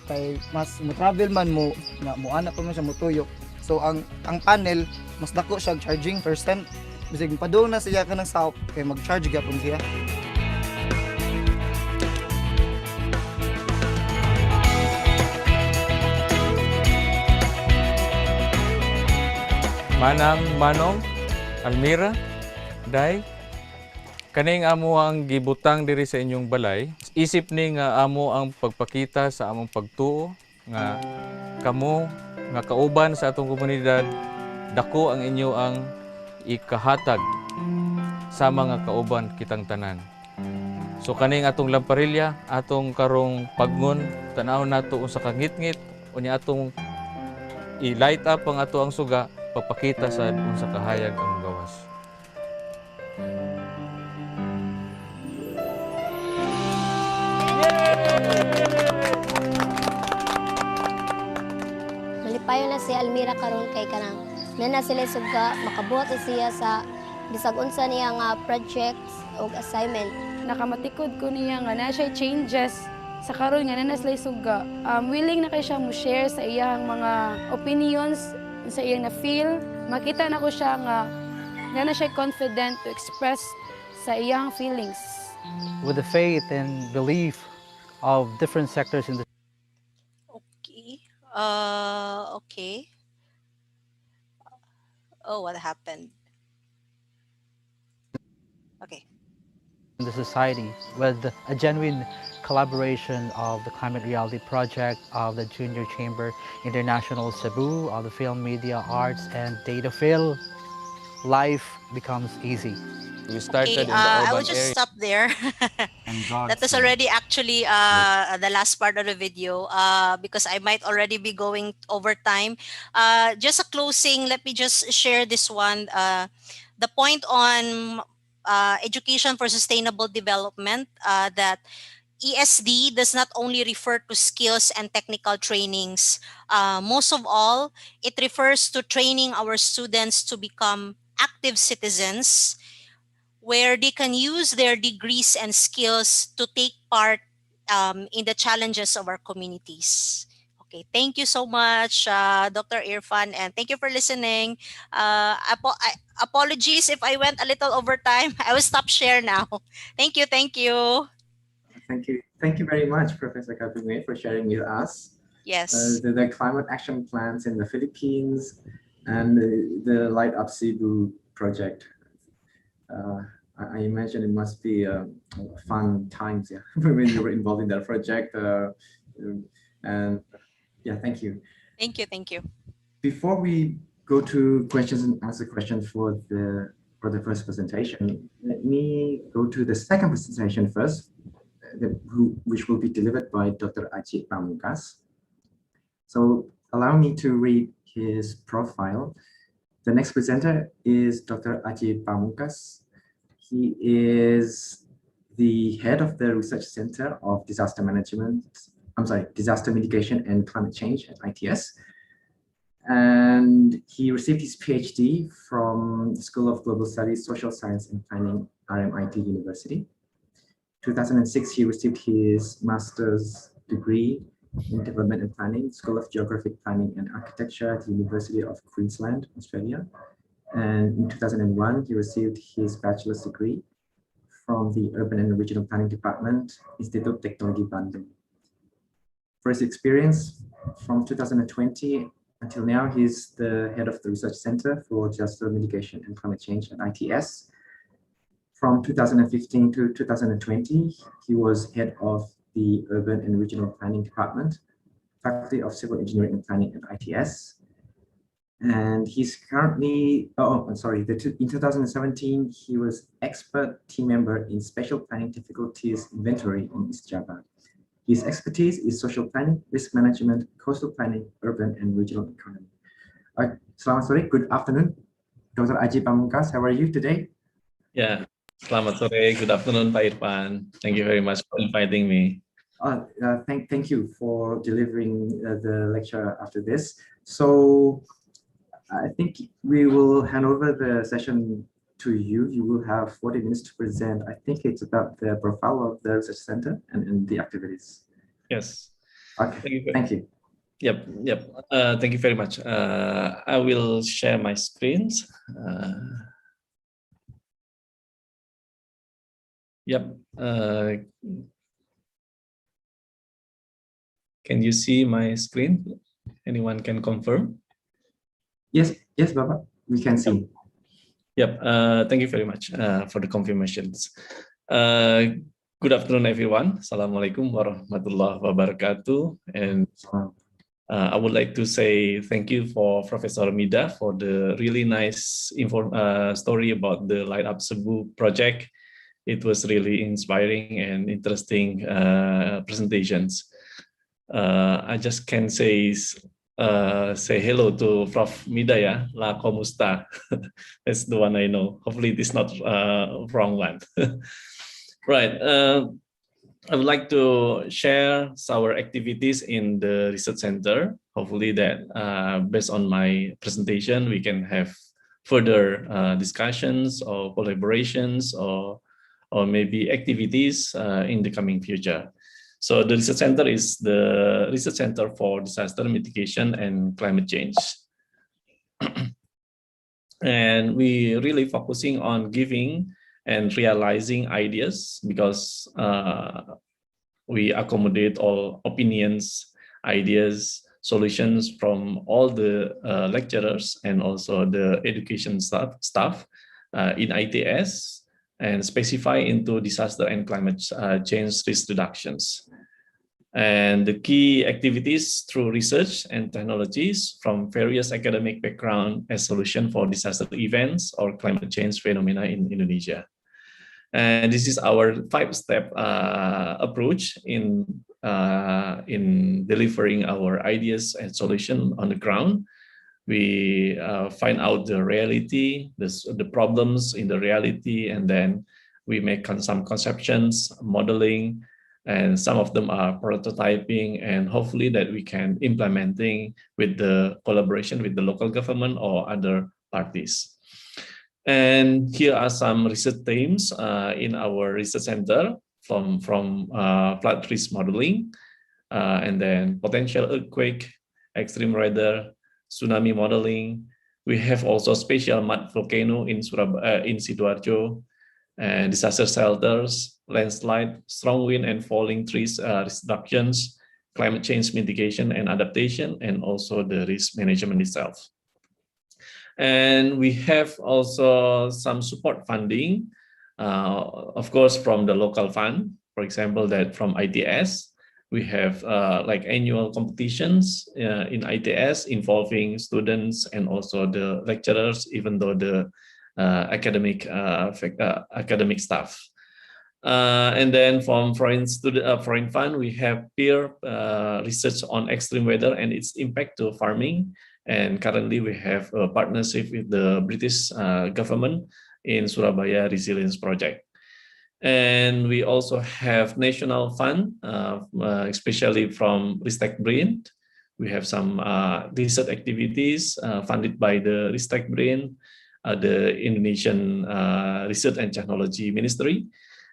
[SPEAKER 16] kay mas mo travel man mo, na mo anak pa man siya motuyok. So ang panel mas dako siya charging percent. Bisig padung na siya kanang south kay mag-charge gyapon siya.
[SPEAKER 13] Manong, Almira, Day, kaning amo ang gibutang diri sa inyong balay. Isip ni nga amo ang pagpakita sa among pagtuo nga kamo nga kauban sa atong komunidad, dako ang inyo ang ikahatag sa mga kauban kitang tanan. So kaning atong lamparilya, atong karong pagngon, tanaw nato unsa ka ngit-ngit, unya atong i-light up ang ato ang suga, pagpakita sa unsa kahayag ang gawas.
[SPEAKER 11] Malipayo na si Almira karon kay kanang na sila suga makabuhat na siya sa bisag unsa niya nga projects o assignment.
[SPEAKER 9] Nakamatikod ko niya nga na siya changes sa karon nga na sila suga. Willing na kay siya mo share sa iyang mga opinions sa iyang na-feel. Makita na ko siya nga na siya confident to express sa iyang feelings.
[SPEAKER 17] With the faith and belief of different sectors in the
[SPEAKER 5] Okay. Oh, what happened? Okay.
[SPEAKER 17] in the society, with a genuine collaboration of the Climate Reality Project, of the Junior Chamber International Cebu, of the Film, Media, Arts, and Data Phil, life becomes easy.
[SPEAKER 13] We started in the
[SPEAKER 5] I
[SPEAKER 13] urban
[SPEAKER 5] will just
[SPEAKER 13] area.
[SPEAKER 5] stop there. That was already actually the last part of the video because I might already be going over time. Just a closing, let me just share this one. The point on education for sustainable development, that ESD does not only refer to skills and technical trainings. Most of all, it refers to training our students to become active citizens where they can use their degrees and skills to take part in the challenges of our communities. Okay, thank you so much, Dr. Irfan, and thank you for listening. Apologies if I went a little over time. I will stop share now. Thank you, thank you.
[SPEAKER 4] Thank you very much, Professor Kabingue, for sharing with us.
[SPEAKER 5] Yes.
[SPEAKER 4] The climate action plans in the Philippines and the Light Up Cebu project. I imagine it must be fun times, yeah, when you were involved in that project. And yeah, thank you.
[SPEAKER 5] Thank you, thank you.
[SPEAKER 4] Before we go to questions and answer questions for the first presentation, let me go to the second presentation first, which will be delivered by Dr. Adjie Pamungkas. So allow me to read his profile. The next presenter is Dr. Adjie Pamungkas. He is the head of the Research Center of Disaster Mitigation and Climate Change at ITS. And he received his PhD from the School of Global Studies, Social Science and Planning, RMIT University. 2006, he received his master's degree in Development and Planning, School of Geographic Planning and Architecture at the University of Queensland, Australia. And in 2001, he received his bachelor's degree from the Urban and Regional Planning Department, Institut Teknologi Bandung. For his experience, from 2020, Until now, he's the head of the Research Center for Disaster Mitigation and Climate Change at ITS. From 2015 to 2020, he was head of the Urban and Regional Planning Department, Faculty of Civil Engineering and Planning at ITS. And he's currently, in 2017, he was expert team member in Special Planning Difficulties Inventory in East Java. His expertise is social planning, risk management, coastal planning, urban and regional economy. Selamat sore, good afternoon. Dr. Adjie Pamungkas, how are you today?
[SPEAKER 18] Yeah, selamat sore, good afternoon, Pak Irfan. Thank you very much for inviting me.
[SPEAKER 4] Thank you for delivering the lecture after this. So I think we will hand over the session to you. You will have 40 minutes to present. I think it's about the profile of the research center and the activities.
[SPEAKER 18] Yes.
[SPEAKER 4] Okay. Thank you.
[SPEAKER 18] Yep. Thank you very much. I will share my screens. Can you see my screen? Anyone can confirm?
[SPEAKER 4] Yes, Bapak, we can see.
[SPEAKER 18] Thank you very much for the confirmations. Good afternoon, everyone. Assalamualaikum warahmatullahi wabarakatuh. And I would like to say thank you for Professor Mydah for the really nice story about the Light Up Cebu project. It was really inspiring and interesting presentations. I just can say hello to Prof. Mydah, ya. La Komusta. That's the one I know. Hopefully it is not wrong one. Right. I would like to share our activities in the research center. Hopefully that based on my presentation, we can have further discussions or collaborations or maybe activities in the coming future. So the research center is the Research Center for Disaster Mitigation and Climate Change. And we really focusing on giving and realizing ideas because we accommodate all opinions, ideas, solutions from all the lecturers and also the education staff in ITS and specify into disaster and climate change risk reductions. And the key activities through research and technologies from various academic background as solution for disaster events or climate change phenomena in Indonesia. And this is our 5-step approach in delivering our ideas and solution on the ground. We find out the reality, the problems in the reality, and then we make some conceptions, modeling, and some of them are prototyping, and hopefully that we can implementing with the collaboration with the local government or other parties. And here are some research themes in our research center from flood risk modeling, and then potential earthquake, extreme weather, tsunami modeling. We have also spatial mud volcano in Sidoarjo, and disaster shelters, landslide, strong wind and falling trees risk reductions, climate change mitigation and adaptation, and also the risk management itself. And we have also some support funding, of course, from the local fund. For example, that from ITS, we have like annual competitions in ITS involving students and also the lecturers, even though the academic staff. And then from foreign fund, we have peer research on extreme weather and its impact to farming. And currently we have a partnership with the British government in Surabaya Resilience Project. And we also have national fund, especially from Ristek Brain. We have some research activities funded by the Ristek Brain, the Indonesian Research and Technology Ministry,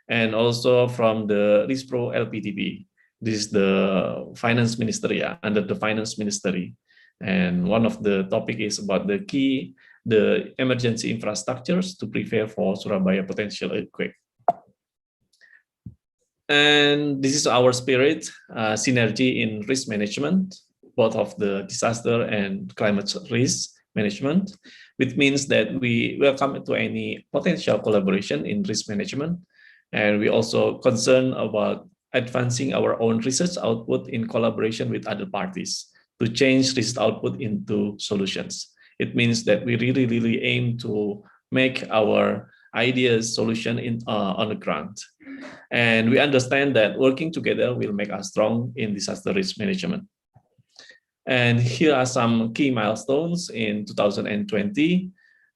[SPEAKER 18] and also from the RISPRO LPTP. This is the finance ministry, under the finance ministry. And one of the topic is about the emergency infrastructures to prepare for Surabaya potential earthquake. And this is our spirit, synergy in risk management. both of the disaster and climate risk management, which means that we welcome to any potential collaboration in risk management. And we also concerned about advancing our own research output in collaboration with other parties to change research output into solutions. It means that we really aim to make our ideas solution on the ground. And we understand that working together will make us strong in disaster risk management. And here are some key milestones in 2020.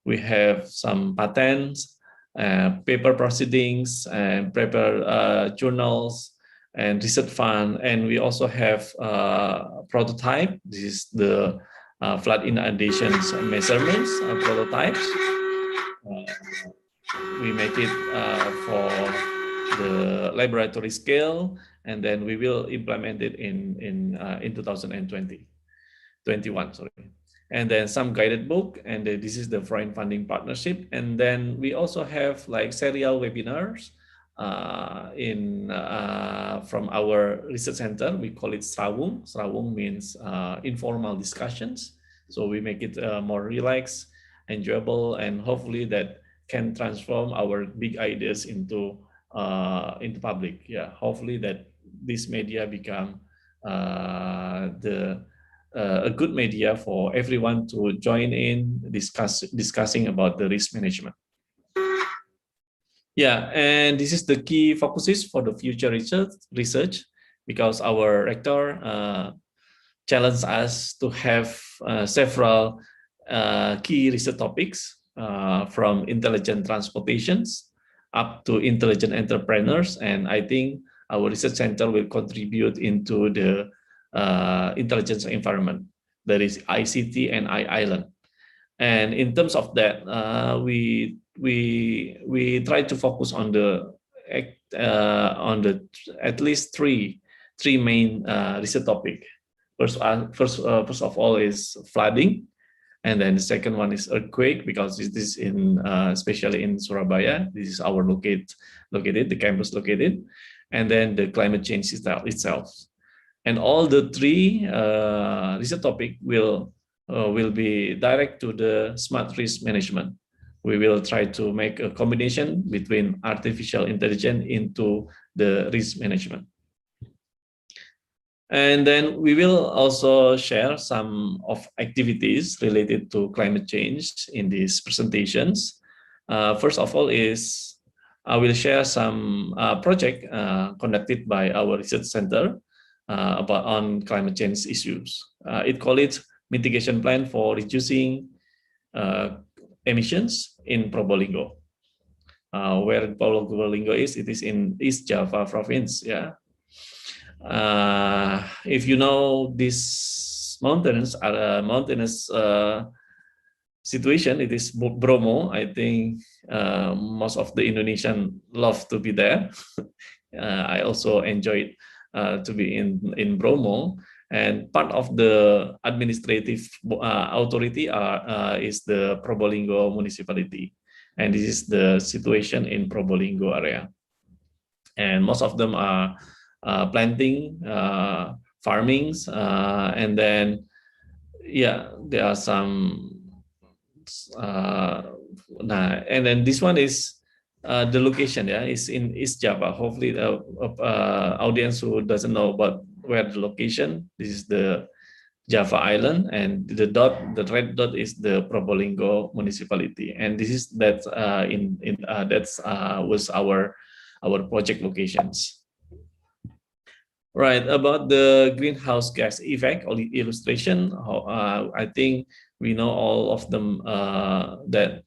[SPEAKER 18] We have some patents, paper proceedings, and paper journals, and research fund. And we also have prototype. This is the flood inundations measurements prototypes. We make it for the laboratory scale, and then we will implement it in 2021. Sorry. And then some guided book, and this is the foreign funding partnership. And then we also have like serial webinars from our research center. We call it Srawung. Srawung means informal discussions. So we make it more relaxed, enjoyable, and hopefully that can transform our big ideas into public. Yeah, hopefully that this media become a good media for everyone to join in discussing about the risk management. Yeah, and this is the key focuses for the future research because our rector challenged us to have several key research topics from intelligent transportations up to intelligent entrepreneurs. And I think our research center will contribute into the intelligence environment, that is ICT and I-Island. And in terms of that, we try to focus on at least three main research topic. First of all is flooding, and then the second one is earthquake, because this is especially in Surabaya. This is our the campus located, and then the climate change itself. And all the three research topic will be direct to the smart risk management. We will try to make a combination between artificial intelligence into the risk management. And then we will also share some of activities related to climate change in these presentations. First of all is I will share some project conducted by our research center on climate change issues. It called it Mitigation Plan for Reducing Emissions in Probolinggo. Where Probolinggo is, it is in East Java province. Yeah. If you know this mountainous situation, it is Bromo. I think most of the Indonesian love to be there. I also enjoyed to be in Bromo, and part of the administrative authority is the Probolinggo municipality, and this is the situation in Probolinggo area, and most of them are planting, farmings, and then there are some. And then this one is the location. Yeah, is in East Java. Hopefully, audience who doesn't know about where the location. This is the Java Island, and the red dot is the Probolinggo municipality, and this is was our project locations. Right, about the greenhouse gas effect or illustration, I think we know all of them that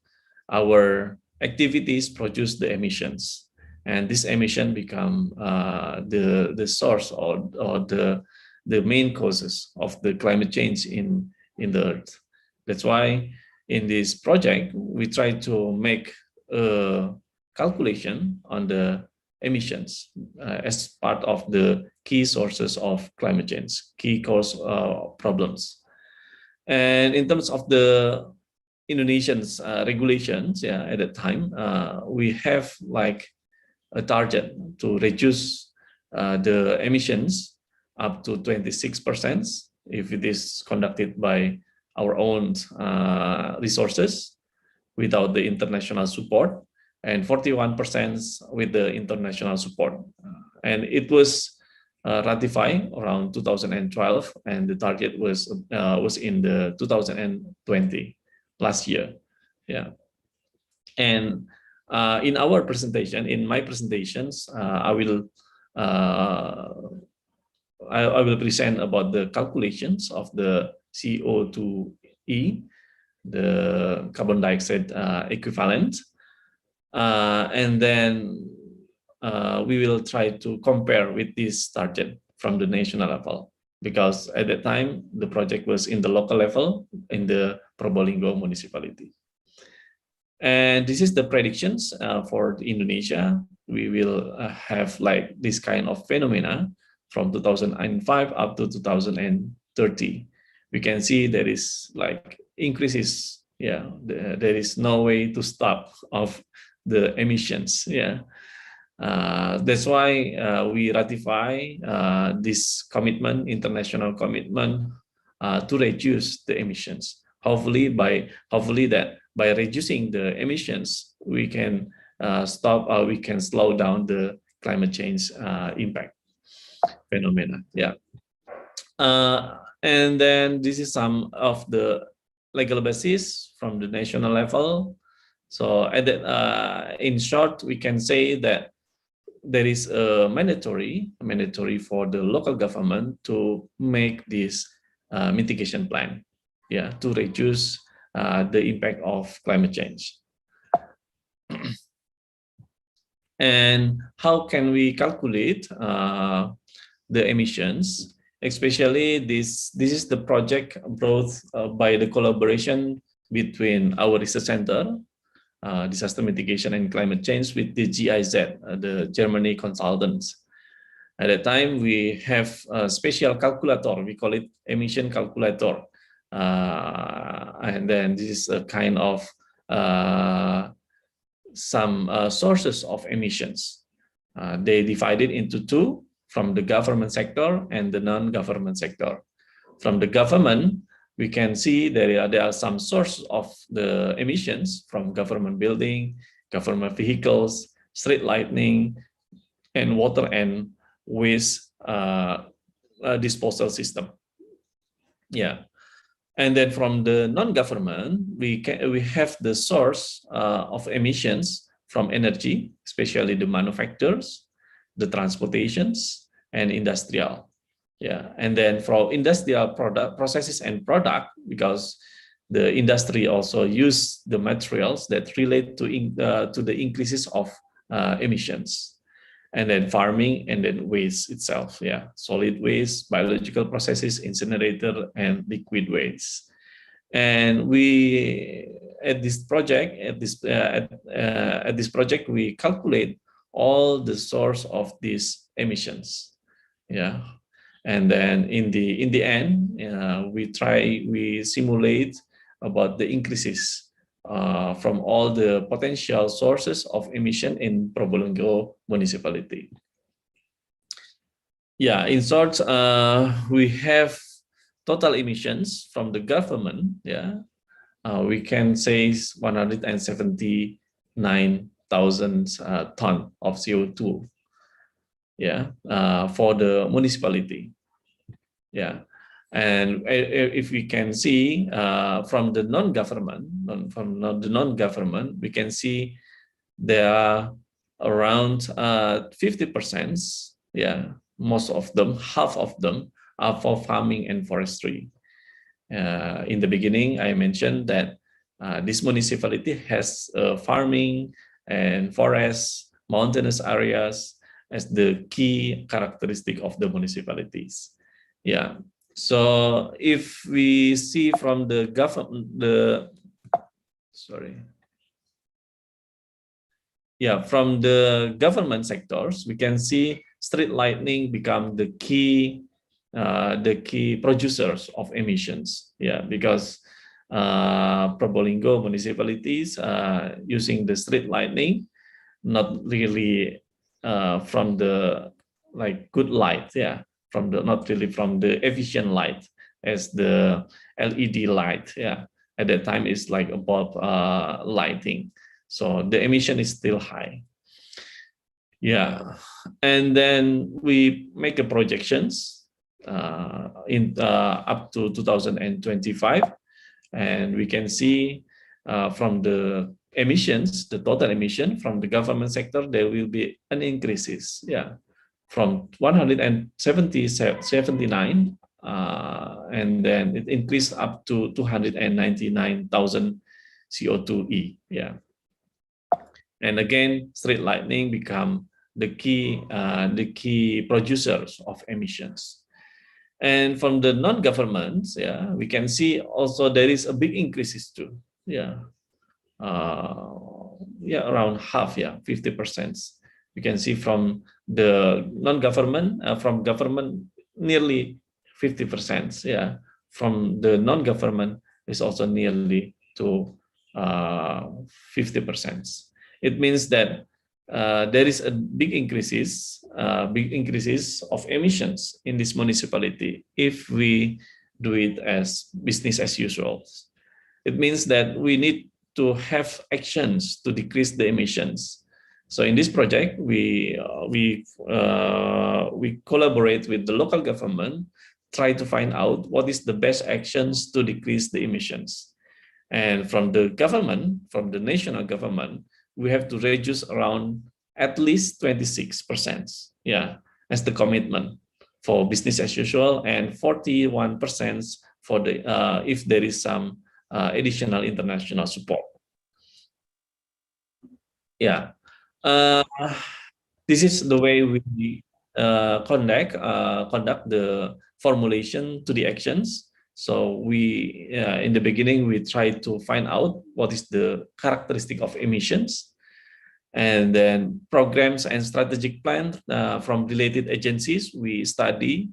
[SPEAKER 18] our activities produce the emissions, and this emission become the source or the main causes of the climate change in the earth. That's why in this project we try to make a calculation on the emissions as part of the key sources of climate change, key cause problems. And in terms of the Indonesian's regulations, at that time, we have like a target to reduce the emissions up to 26% if it is conducted by our own resources without the international support, and 41% with the international support. And it was ratified around 2012, and the target was in the 2020 last year. Yeah, and in our presentation, in my presentations, I will present about the calculations of the CO2e, the carbon dioxide equivalent, and then we will try to compare with this target from the national level, because at that time the project was in the local level in the Probolinggo municipality. And this is the predictions for Indonesia. We will have like this kind of phenomena from 2005 up to 2030. We can see there is like increases. Yeah, there is no way to stop of the emissions. Yeah, that's why we ratify this commitment, international commitment, to reduce the emissions. Hopefully that by reducing the emissions, we can we can slow down the climate change impact phenomena. Yeah, and then this is some of the legal basis from the national level. So in short, we can say that there is a mandatory for the local government to make this mitigation plan, yeah, to reduce the impact of climate change. And how can we calculate the emissions? Especially this is the project brought by the collaboration between our research center, disaster mitigation and climate change, with the GIZ, the Germany consultants. At that time, we have a special calculator. We call it emission calculator. And then this is a kind of some sources of emissions. They divided into two, from the government sector and the non-government sector. From the government, we can see there are some sources of the emissions from government building, government vehicles, street lighting, and water and waste disposal system. Yeah, and then from the non-government, we have the source of emissions from energy, especially the manufacturers, the transportations, and industrial. Yeah, and then for industrial product processes and product, because the industry also use the materials that relate to the increases of emissions. And then farming, and then waste itself. Yeah, solid waste, biological processes, incinerator, and liquid waste. And we at this project we calculate all the source of these emissions. Yeah, and then in the end, we simulate about the increases from all the potential sources of emission in Probolinggo municipality. Yeah, in short, we have total emissions from the government. Yeah, we can say 179,000 ton of CO2. Yeah, for the municipality. Yeah, and if we can see from the non-government, we can see there are around 50%. Yeah, most of them, half of them, are for farming and forestry. In the beginning, I mentioned that this municipality has farming and forests, mountainous areas as the key characteristic of the municipalities. Yeah, so if we see from the from the government sectors, we can see street lighting become the key producers of emissions. Yeah, because Probolinggo municipalities using the street lighting, not really from the good light. Yeah, not really from the efficient light, as the LED light. Yeah, at that time it's like a bulb lighting, so the emission is still high. Yeah, and then we make a projections up to 2025, and we can see from the emissions, the total emission from the government sector, there will be an increases. Yeah, from 179, and then it increased up to 299,000 CO2e. Yeah, and again, street lighting become the key producers of emissions. And from the non-governments, yeah, we can see also there is a big increases too. Yeah, around half, 50%. You can see from the non-government, from government nearly 50%. Yeah, from the non-government is also nearly to 50%. It means that there is a big increases of emissions in this municipality if we do it as business as usual. It means that we need to have actions to decrease the emissions. So in this project, we collaborate with the local government, try to find out what is the best actions to decrease the emissions. And from the government, from the national government, we have to reduce around at least 26%, yeah, as the commitment for business as usual, and 41% for the if there is some additional international support. Yeah, this is the way we conduct the formulation to the actions. So we, in the beginning, we try to find out what is the characteristic of emissions, and then programs and strategic plans from related agencies. We study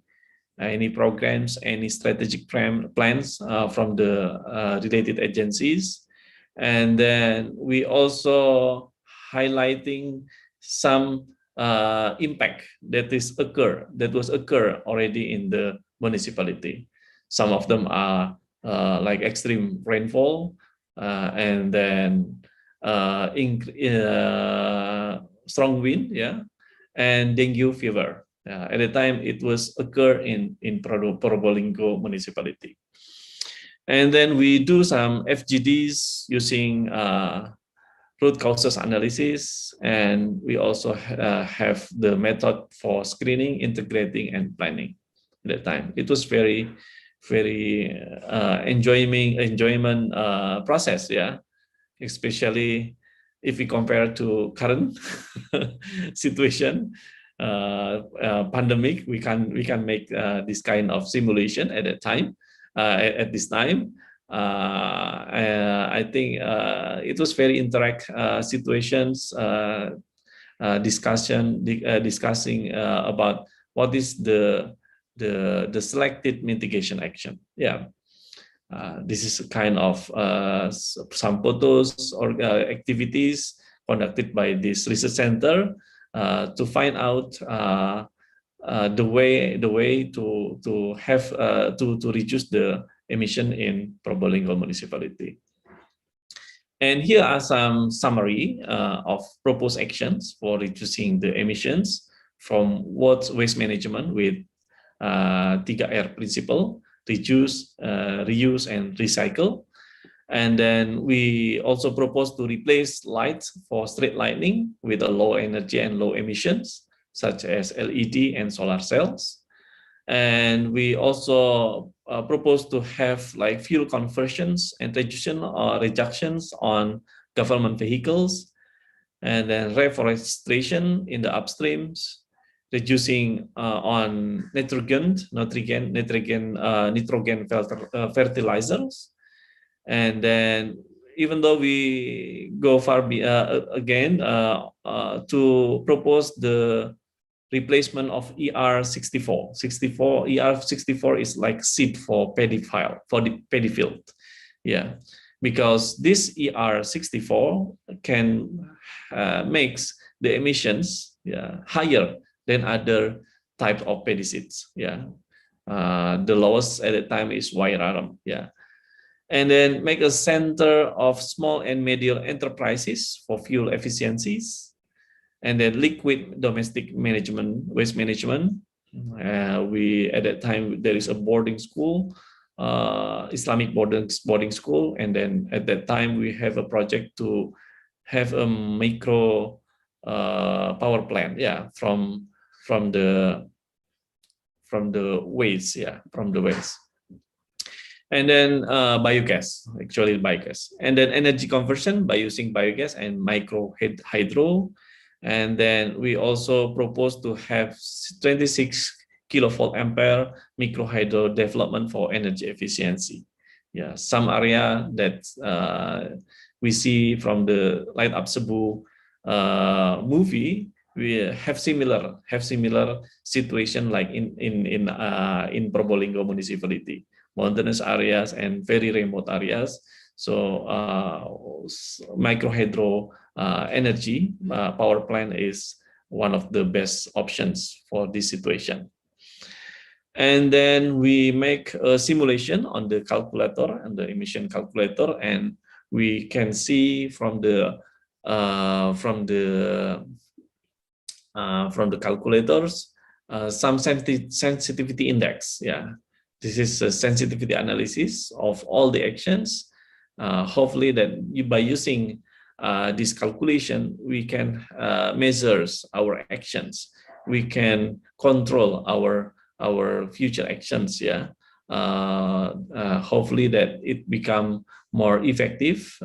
[SPEAKER 18] any programs, any strategic plans from the related agencies, and then we also highlighting some impact that was occur already in the municipality. Some of them are like extreme rainfall, and then strong wind, yeah, and dengue fever. At the time, it was occur in Probolinggo municipality. And then we do some FGDs using root causes analysis, and we also have the method for screening, integrating, and planning. At that time, it was very enjoyment process, yeah, especially if we compare to current situation, pandemic. We can make this kind of simulation at that time. At this time, I think it was very interact situations, discussing about what is the selected mitigation action. Yeah, this is a kind of some photos or activities conducted by this research center to find out the way to have to reduce the emission in Probolinggo municipality. And here are some summary of proposed actions for reducing the emissions from waste management with 3R principle: reduce, reuse, and recycle. And then we also propose to replace lights for street lighting with a low energy and low emissions, such as LED and solar cells. And we also propose to have like fuel conversions and reductions on government vehicles, and then reforestation in the upstreams, reducing on nitrogen fertilizers. And then even though we go far again to propose the replacement of ER64. ER64 is like seed for paddy field. Yeah, because this ER64 can makes the emissions higher than other types of paddy seeds. Yeah, The lowest at the time is Wairaram. Yeah. And then make a center of small and medium enterprises for fuel efficiencies. And then liquid domestic management, waste management. We at that time there is a boarding school, Islamic boarding school, and then at that time we have a project to have a micro power plant, yeah, from the waste, yeah, from the waste. And then biogas, actually biogas, and then energy conversion by using biogas and micro hydro. And then we also propose to have 26 kilovolt ampere micro hydro development for energy efficiency. Yeah, some area that we see from the Light Up Cebu movie, we have similar situation like in Probolinggo municipality, mountainous areas and very remote areas. So micro hydro energy power plant is one of the best options for this situation. And then we make a simulation on the calculator and the emission calculator, and we can see from the calculators some sensitivity index. Yeah, this is a sensitivity analysis of all the actions. Hopefully that by using this calculation, we can measure our actions. We can control our future actions. Yeah, hopefully that it become more effective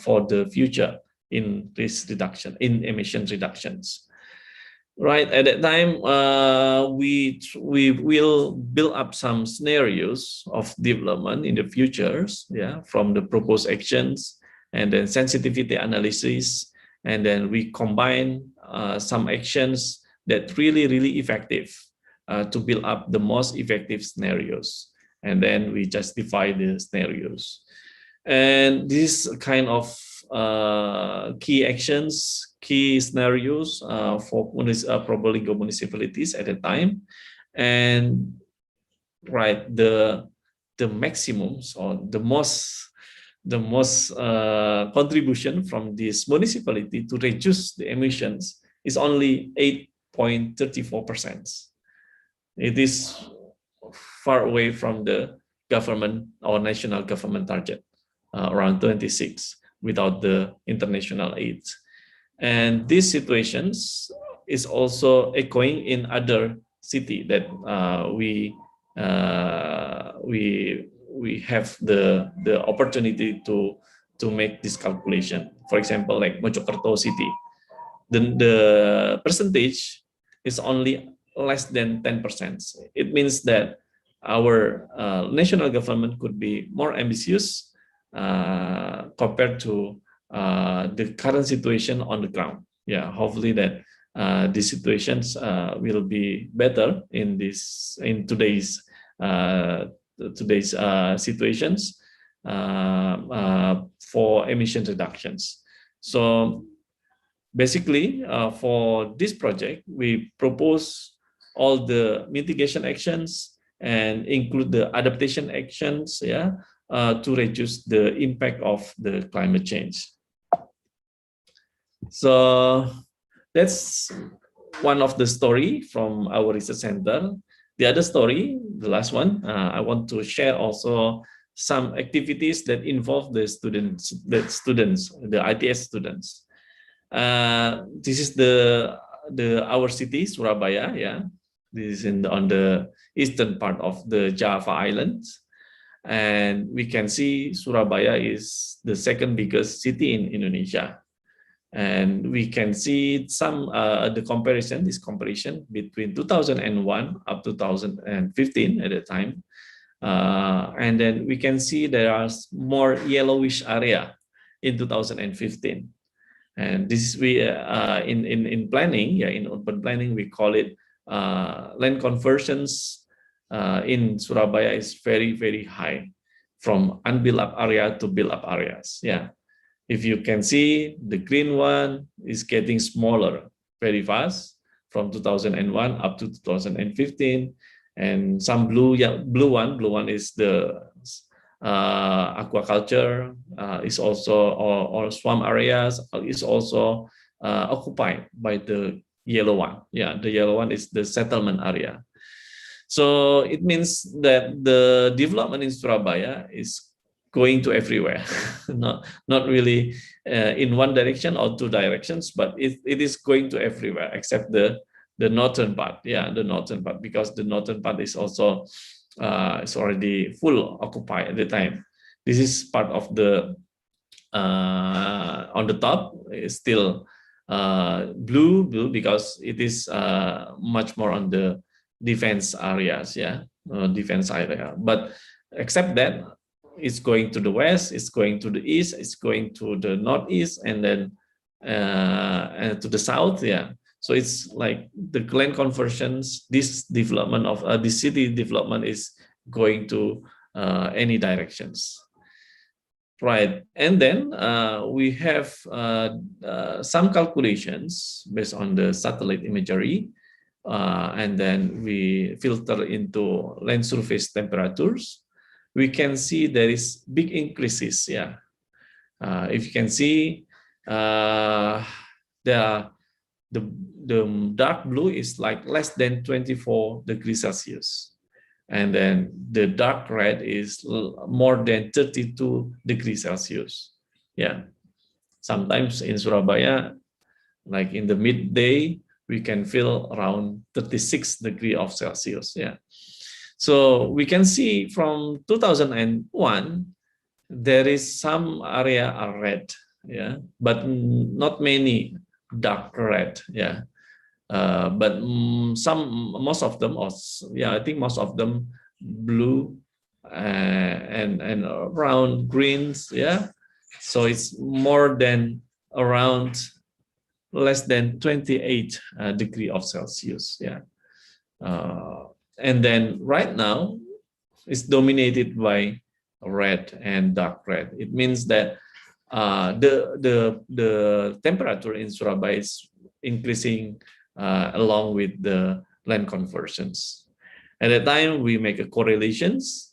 [SPEAKER 18] for the future in risk reduction, in emission reductions. Right, at that time, we will build up some scenarios of development in the futures, yeah, from the proposed actions and then sensitivity analysis, and then we combine some actions that really effective to build up the most effective scenarios, and then we justify the scenarios. And this kind of key actions, key scenarios for Probolinggo municipalities at the time, and right, the maximums or the most contribution from this municipality to reduce the emissions is only 8.34%. It is far away from the government or national government target, around 26, without the international aid. And these situations is also echoing in other city that we have the opportunity to make this calculation. For example, like Mojokerto city, the percentage is only less than 10%. It means that our national government could be more ambitious compared to the current situation on the ground. Yeah, hopefully that these situations will be better in today's situations for emission reductions. So basically, for this project, we propose all the mitigation actions and include the adaptation actions, yeah, to reduce the impact of the climate change. So that's one of the story from our research center. The other story, the last one, I want to share also some activities that involve the students, the ITS students. This is our city, Surabaya. Yeah, this is on the eastern part of the Java Islands, and we can see Surabaya is the second biggest city in Indonesia. And we can see some this comparison between 2001 up to 2015 at the time, and then we can see there are more yellowish area in 2015. And this is in planning, yeah, in urban planning, we call it land conversions in Surabaya is very high, from unbuilt up area to built up areas. Yeah, if you can see, the green one is getting smaller very fast from 2001 up to 2015, and some blue one is the aquaculture, is also, or swamp areas is also occupied by the yellow one. Yeah, the yellow one is the settlement area. So it means that the development in Surabaya is going to everywhere, not really in one direction or two directions, but it is going to everywhere except the northern part. Yeah, the northern part, because the northern part is also is already full occupied at the time. This is part of the on the top is still blue because it is much more on the defense areas. Yeah, defense area. But except that, it's going to the west, it's going to the east, it's going to the northeast, and then and to the south. Yeah. So it's like the land conversions, this development of the city development is going to any directions. Right, and then we have some calculations based on the satellite imagery, and then we filter into land surface temperatures. We can see there is big increases. Yeah, if you can see, the dark blue is like less than 24 degrees Celsius. And then the dark red is more than 32 degrees Celsius. Yeah. Sometimes in Surabaya, like in the midday, we can feel around 36 degrees of Celsius. Yeah. So we can see from 2001, there is some area are red. Yeah. But not many dark red. Yeah. But most of them, I think most of them blue and brown, greens. Yeah, so it's more than around less than 28 degrees of Celsius. Yeah, and then right now it's dominated by red and dark red. It means that the temperature in Surabaya is increasing along with the land conversions. At the time we make a correlations,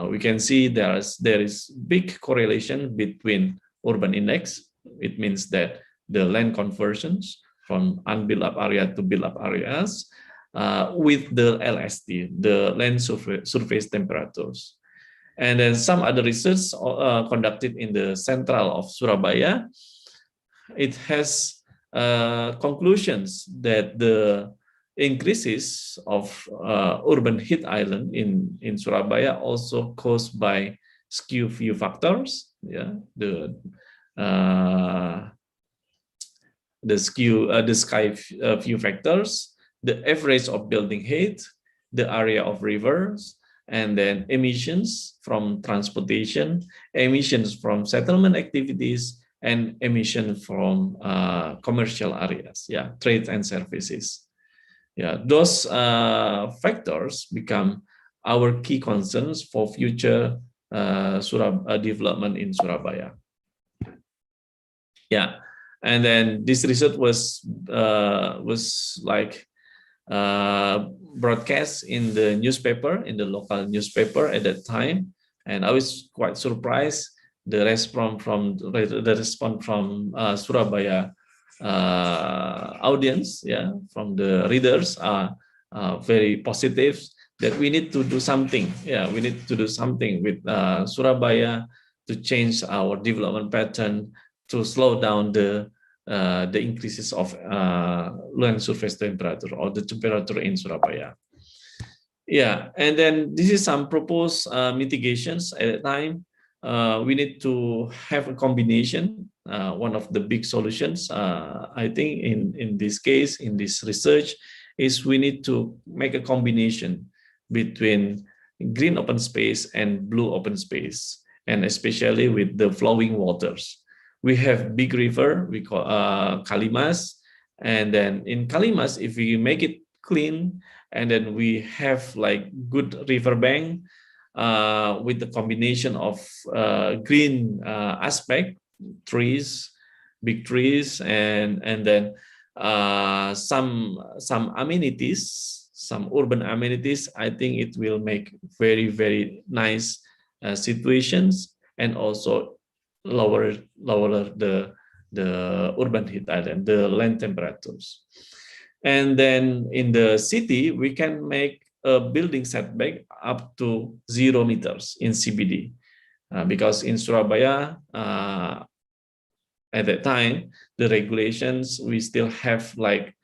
[SPEAKER 18] we can see there is big correlation between urban index. It means that the land conversions from unbuilt up area to built up areas with the LST, the land surface temperatures. And then some other research conducted in the central of Surabaya, it has conclusions that the increases of urban heat island in Surabaya also caused by skew view factors. Yeah, the sky view factors, the average of building height, the area of rivers, and then emissions from transportation, emissions from settlement activities, and emission from commercial areas, yeah, trade and services. Yeah, those factors become our key concerns for future development in Surabaya. Yeah, and then this research was like broadcast in the newspaper, in the local newspaper at that time, and I was quite surprised. The response from Surabaya audience, yeah, from the readers are very positive that we need to do something. Yeah, we need to do something with Surabaya to change our development pattern, to slow down the increases of land surface temperature or the temperature in Surabaya. Yeah, and then this is some proposed mitigations at the time. We need to have a combination. One of the big solutions, I think, in this case, in this research, is we need to make a combination between green open space and blue open space, and especially with the flowing waters. We have big river, we call Kalimas, and then in Kalimas, if we make it clean, and then we have like good riverbank, with the combination of green aspect, trees, big trees, and then some amenities some urban amenities, I think it will make very, very nice situations, and also lower the urban heat island, the land temperatures. And then in the city, we can make a building setback up to 0 meters in CBD. Because in Surabaya, at that time, the regulations, we still have like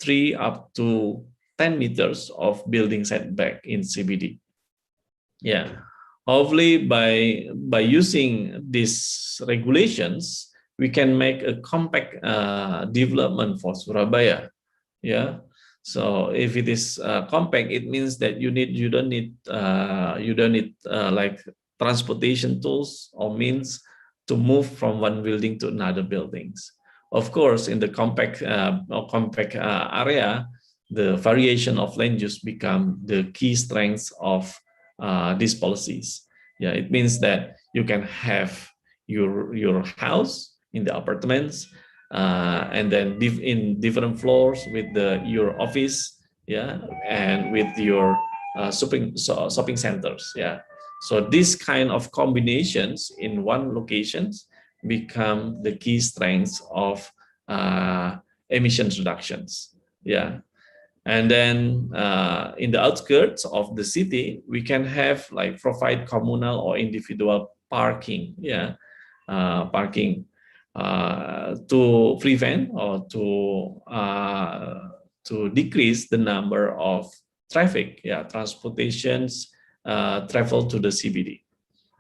[SPEAKER 18] 3 up to 10 meters of building setback in CBD. Yeah, hopefully by using these regulations, we can make a compact development for Surabaya. Yeah, so if it is compact, it means that you don't need like transportation tools or means to move from one building to another buildings. Of course, in the compact area, the variation of land use become the key strengths of these policies. Yeah, it means that you can have your house in the apartments, and then in different floors with your office, yeah, and with your shopping centers, yeah. So this kind of combinations in one locations become the key strengths of emissions reductions, yeah. And then in the outskirts of the city, we can have like provide communal or individual parking, yeah, parking to prevent or to decrease the number of traffic, yeah, transportations travel to the CBD,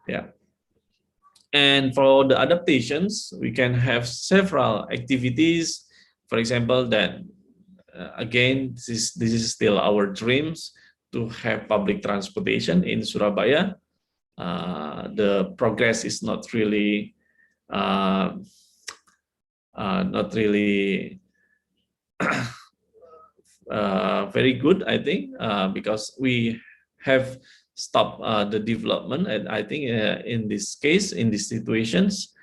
[SPEAKER 18] yeah. And for the adaptations, we can have several activities. For example, that again, this is still our dreams to have public transportation in Surabaya. The progress is not really very good, I think, because we have stopped the development. And I think in this case, in these situations,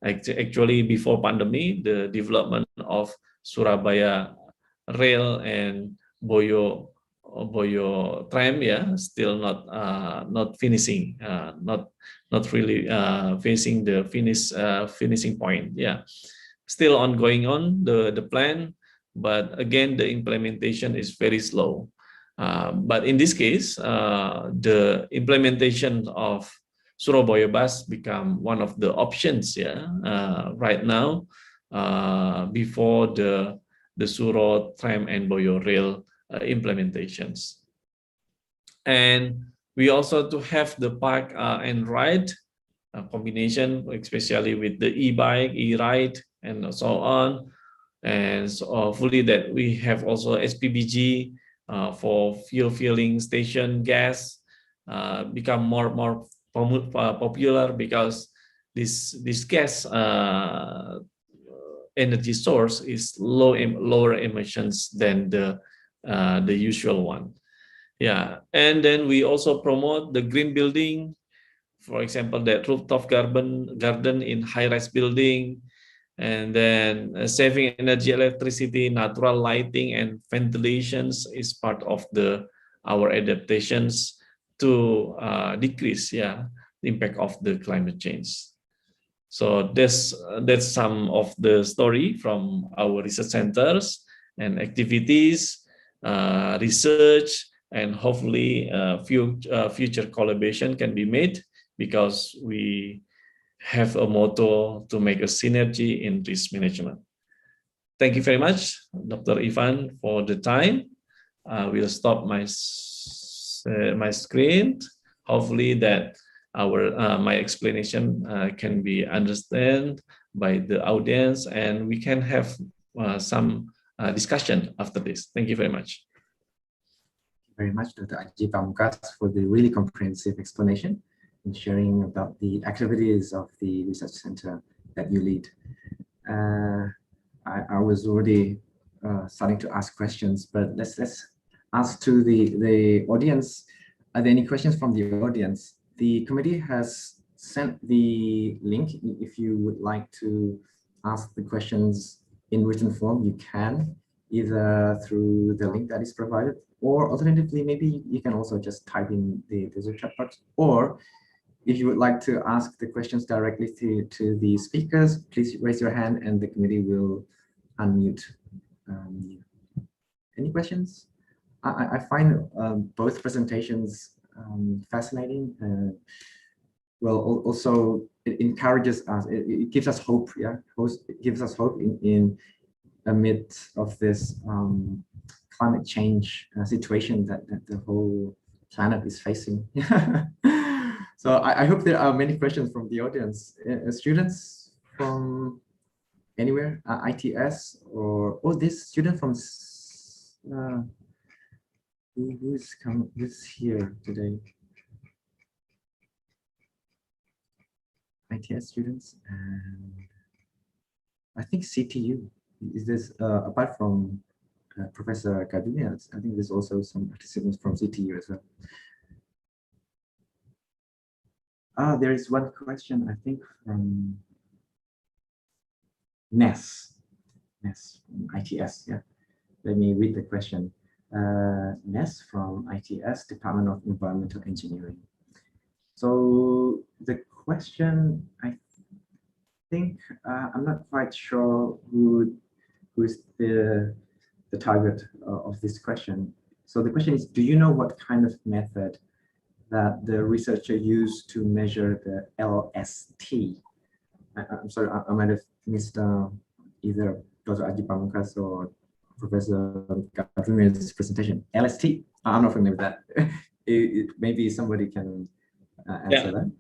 [SPEAKER 18] actually before pandemic, the development of Surabaya rail and Boyo tram, yeah, still not finishing, not really facing the finishing point, yeah. Still ongoing on the plan, but again the implementation is very slow. But in this case, the implementation of Surabaya bus become one of the options, yeah, right now, before the Suro tram and Boyo rail implementations. And we also to have the park and ride combination, especially with the e-bike, e-ride, and so on. And so hopefully that we have also SPBG for fuel filling station gas become more popular, because this gas energy source is lower emissions than the usual one. Yeah, and then we also promote the green building, for example, that rooftop garden in high-rise building, and then saving energy, electricity, natural lighting, and ventilations is part of our adaptations to decrease, yeah, the impact of the climate change. So that's some of the story from our research centers and activities, research, and hopefully future collaboration can be made, because we have a motto to make a synergy in risk management. Thank you very much, Dr. Ivan, for the time. I will stop my screen. Hopefully that my explanation can be understood by the audience, and we can have some discussion after this. Thank you very much.
[SPEAKER 4] Very much, Dr. Adjie Pamungkas, for the really comprehensive explanation and sharing about the activities of the research center that you lead. I was already starting to ask questions, but let's ask to the audience. Are there any questions from the audience? The committee has sent the link. If you would like to ask the questions in written form, you can. either through the link that is provided, or alternatively, maybe you can also just type in the Zoom chat box, or if you would like to ask the questions directly to the speakers, please raise your hand and the committee will unmute you. Any questions? I find both presentations fascinating. Well, also it encourages us, it gives us hope, yeah? It gives us hope in amid of this climate change situation that the whole planet is facing. So I hope there are many questions from the audience. Students from anywhere, ITS or this student from who's here today? ITS students, and I think CTU. Is this apart from Professor Kabingue? I think there's also some participants from CTU as well. There is one question, I think, from Ness from ITS. Yeah, let me read the question. Ness from ITS, Department of Environmental Engineering. So the question, I think, I'm not quite sure who is the target of this question. So the question is, do you know what kind of method that the researcher used to measure the LST? I'm sorry, I might have missed either Dr. Adjie Pamungkas or Professor Kabingue's presentation. LST? I'm not familiar with that. Maybe somebody can answer that.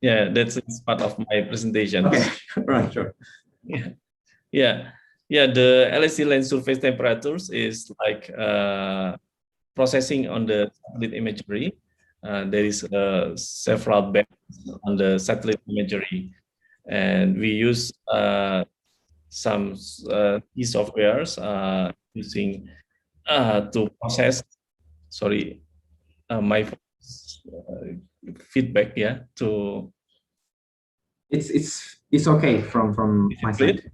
[SPEAKER 18] Yeah, that's part of my presentation.
[SPEAKER 4] Okay, right, sure.
[SPEAKER 18] Yeah. The LST land surface temperatures is like processing on the satellite imagery. There is several bands on the satellite imagery, and we use some key softwares using to process. Sorry, my feedback. Yeah, to
[SPEAKER 4] it's okay from my side.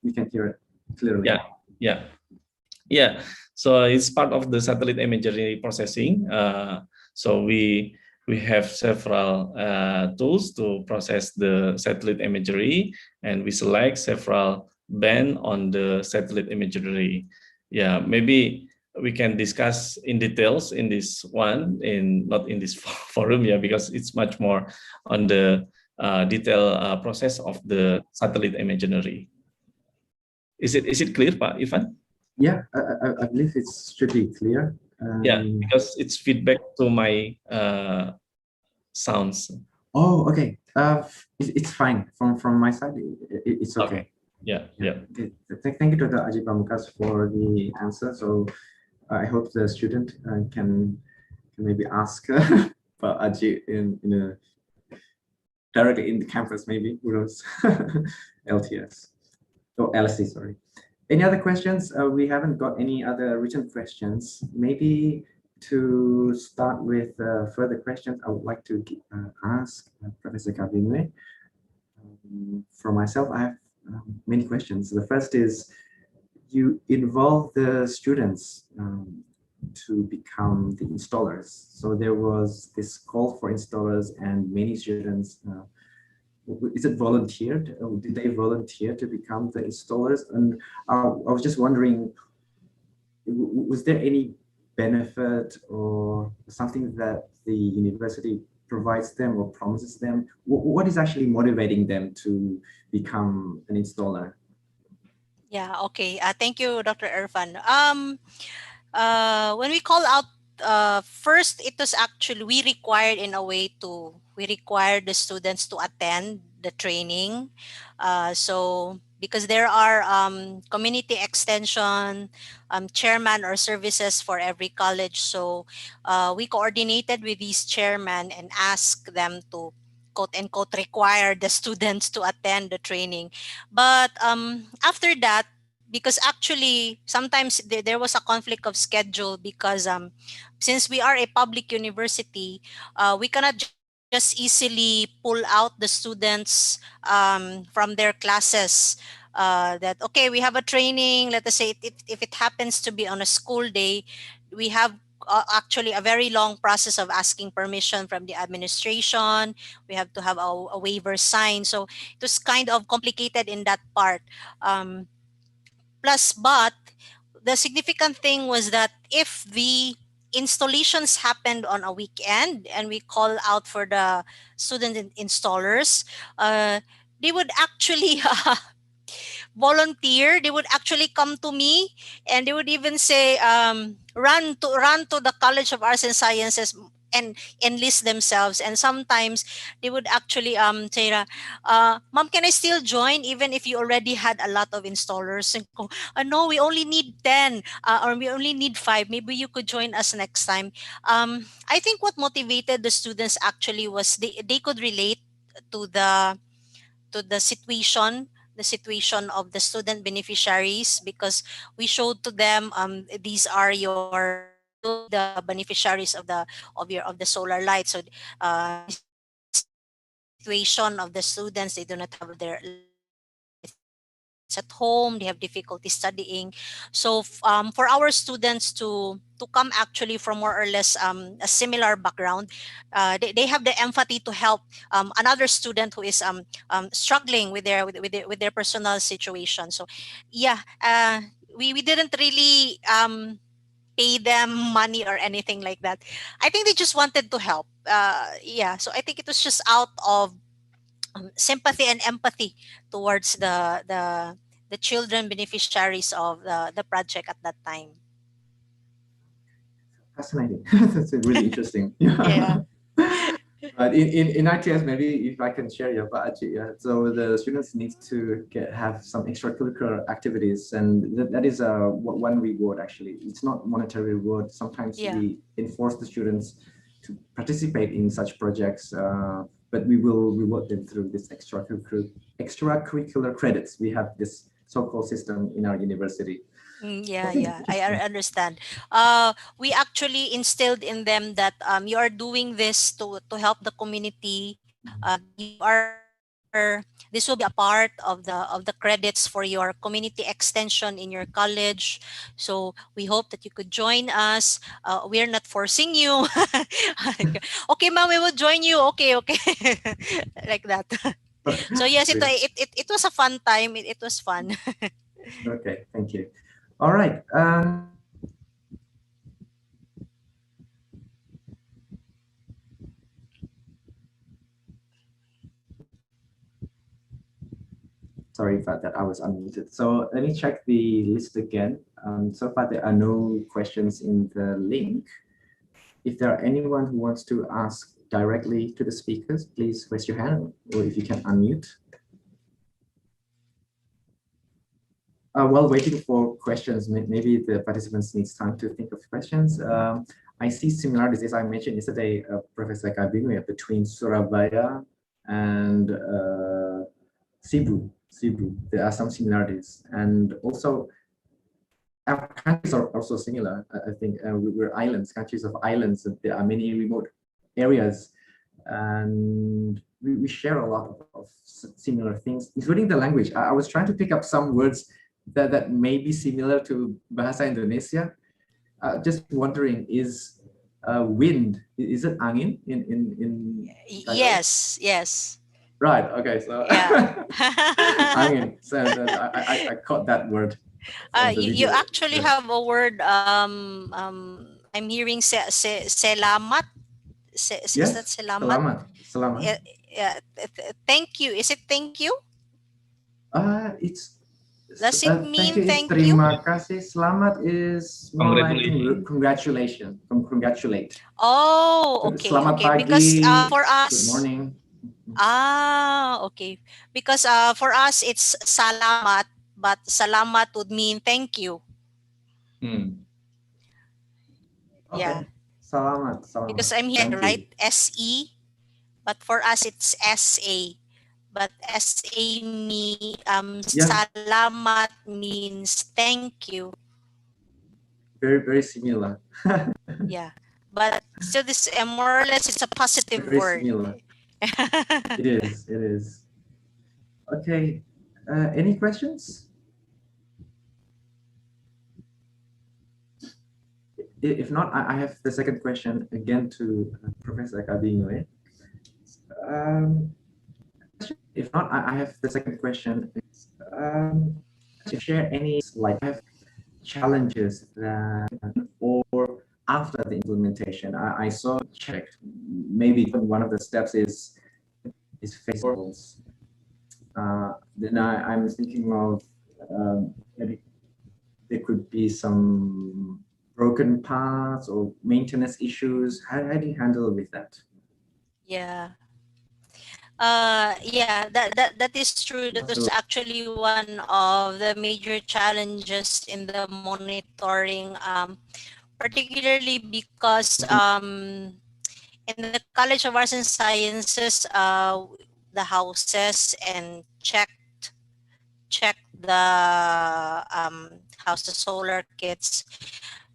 [SPEAKER 4] You can hear it clearly.
[SPEAKER 18] Yeah. So it's part of the satellite imagery processing. So we have several tools to process the satellite imagery, and we select several band on the satellite imagery. Yeah, maybe we can discuss in details in this one, not in this forum, yeah, because it's much more on the detailed process of the satellite imagery. Is it clear, Pak Ivan?
[SPEAKER 4] Yeah, I believe it's strictly clear.
[SPEAKER 18] Yeah, because it's feedback to my sounds.
[SPEAKER 4] Oh, okay. It's fine from my side. It's okay.
[SPEAKER 18] Yeah.
[SPEAKER 4] Okay. Thank you, Dr. Adjie Pamungkas, for the answer. So I hope the student can maybe ask Adjie in a directly in the campus, maybe, who knows. LTS. Oh, LST, sorry. Any other questions? We haven't got any other written questions. Maybe to start with further questions, I would like to ask Professor Kabingue. For myself, I have many questions. The first is, you involve the students to become the installers. So there was this call for installers, and many students, is it volunteered? Did they volunteer to become the installers? And I was just wondering, was there any benefit or something that the university provides them or promises them? What is actually motivating them to become an installer?
[SPEAKER 5] Yeah, okay. Thank you, Dr. Irfan. When we call out, first, it was actually, we required the students to attend the training. So because there are community extension chairman or services for every college. So we coordinated with these chairmen and asked them to quote unquote require the students to attend the training. But after that, because actually sometimes there was a conflict of schedule, because since we are a public university, we cannot just easily pull out the students from their classes that okay, we have a training. Let us say if it happens to be on a school day, we have actually a very long process of asking permission from the administration. We have to have a waiver signed, so it was kind of complicated in that part. But the significant thing was that if the installations happened on a weekend and we call out for the student installers, they would actually volunteer. They would actually come to me, and they would even say, run to the College of Arts and Sciences and enlist themselves. And sometimes they would actually say, "Mom, can I still join even if you already had a lot of installers?" And go, "No, we only need 10, or we only need 5. Maybe you could join us next time." I think what motivated the students actually was they could relate to the situation of the student beneficiaries, because we showed to them, these are your you will be the beneficiaries of the solar light. So this is the situation of the students. They do not have their lights at home, they have difficulty studying. So for our students to come actually from more or less a similar background, they have the empathy to help another student who is struggling with their personal situation. So yeah, we didn't really pay them money or anything like that. I think they just wanted to help. Yeah, so I think it was just out of sympathy and empathy towards the children beneficiaries of the project at that time.
[SPEAKER 4] Fascinating. That's really interesting.
[SPEAKER 5] Yeah.
[SPEAKER 4] But in ITS, maybe if I can share your Adjie, so the students need to have some extracurricular activities, and that is one reward actually. It's not monetary reward. Sometimes we enforce the students to participate in such projects, but we will reward them through this extracurricular credits. We have this so-called system in our university.
[SPEAKER 5] Yeah, I understand. We actually instilled in them that you are doing this to help the community. This will be a part of the credits for your community extension in your college. So we hope that you could join us. We are not forcing you. Okay, ma'am, we will join you. Okay, like that. So yes, it was a fun time. It was fun.
[SPEAKER 4] Okay, thank you. All right. Sorry about that, I was unmuted. So let me check the list again. So far, there are no questions in the link. If there are anyone who wants to ask directly to the speakers, please raise your hand, or if you can unmute. While waiting for questions, maybe the participants need time to think of questions. I see similarities, as I mentioned yesterday, Professor Kabingue, between Surabaya and Cebu. There are some similarities, and also our countries are also similar. I think we're islands, countries of islands. There are many remote areas, and we share a lot of similar things, including the language. I was trying to pick up some words that may be similar to Bahasa Indonesia. Just wondering, is wind, is it angin in
[SPEAKER 5] Yes.
[SPEAKER 4] Right. Okay. So
[SPEAKER 5] yeah.
[SPEAKER 4] angin. So I caught that word.
[SPEAKER 5] You actually have a word. I'm hearing selamat. Is that selamat?
[SPEAKER 4] Selamat.
[SPEAKER 5] Thank you. Is it thank you?
[SPEAKER 4] It's.
[SPEAKER 5] Does it mean thank you?
[SPEAKER 4] Terima kasih. Selamat is more like congratulation. Congratulate.
[SPEAKER 5] Oh, okay.
[SPEAKER 4] Selamat pagi.
[SPEAKER 5] Because for us.
[SPEAKER 4] Good morning.
[SPEAKER 5] Okay. Because for us it's salamat, but salamat would mean thank you.
[SPEAKER 4] Okay.
[SPEAKER 5] Yeah.
[SPEAKER 4] Salamat.
[SPEAKER 5] Because I'm here, right? SE, but for us it's SA. But salamat means thank you.
[SPEAKER 4] Very similar.
[SPEAKER 5] Yeah. But still this more or less it's a positive
[SPEAKER 4] very
[SPEAKER 5] word.
[SPEAKER 4] Similar. It is. Okay. Any questions? If not, I have the second question again to Professor Kabingue. If not, I have the second question. To share any like have challenges that or after the implementation. I saw checked maybe one of the steps is festivals. Then I'm thinking of maybe there could be some broken parts or maintenance issues. How do you handle with that?
[SPEAKER 5] Yeah. Yeah, that is true. That was actually one of the major challenges in the monitoring, particularly because in the College of Arts and Sciences, the houses and check the house, the solar kits.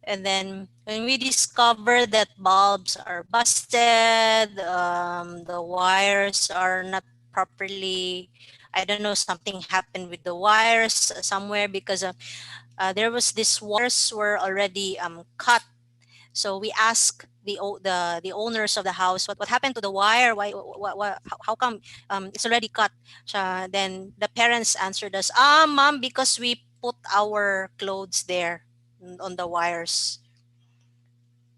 [SPEAKER 5] And then when we discover that bulbs are busted, the wires are not properly, I don't know, something happened with the wires somewhere because there was this wires were already cut. So we asked the owners of the house what happened to the wire, why how come it's already cut. Then the parents answered us, mom, because we put our clothes there on the wires.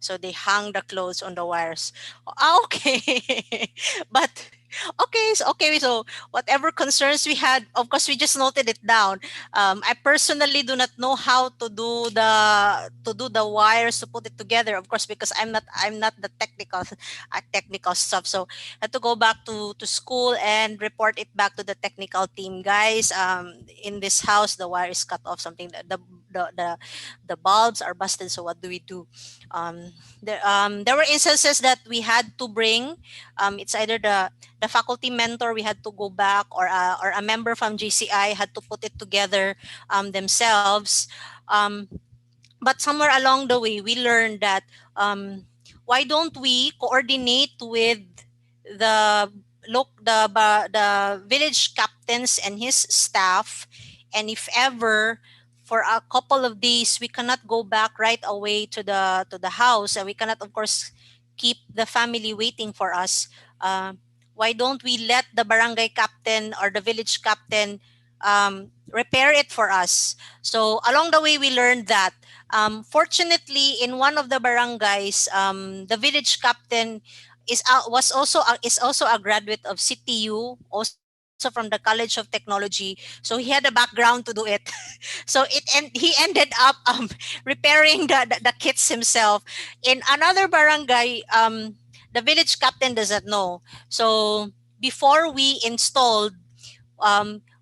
[SPEAKER 5] So they hung the clothes on the wires. Okay. But so whatever concerns we had, of course we just noted it down. I personally do not know how to do the wires to put it together, of course, because I'm not the technical stuff. So I had to go back to school and report it back to the technical team. Guys, in this house the wire is cut off, something that the bulbs are busted, so what do we do? There were instances that we had to bring, it's either the faculty mentor, we had to go back, or a member from JCI had to put it together themselves. But somewhere along the way we learned that why don't we coordinate with the the village captains and his staff, and if ever for a couple of days we cannot go back right away to the house, and we cannot of course keep the family waiting for us, why don't we let the barangay captain or the village captain repair it for us? So along the way we learned that fortunately in one of the barangays, the village captain is also a graduate of CTU, also from the College of Technology. So he had a background to do it. So he ended up repairing the kits himself. In another barangay, the village captain doesn't know. So before we installed,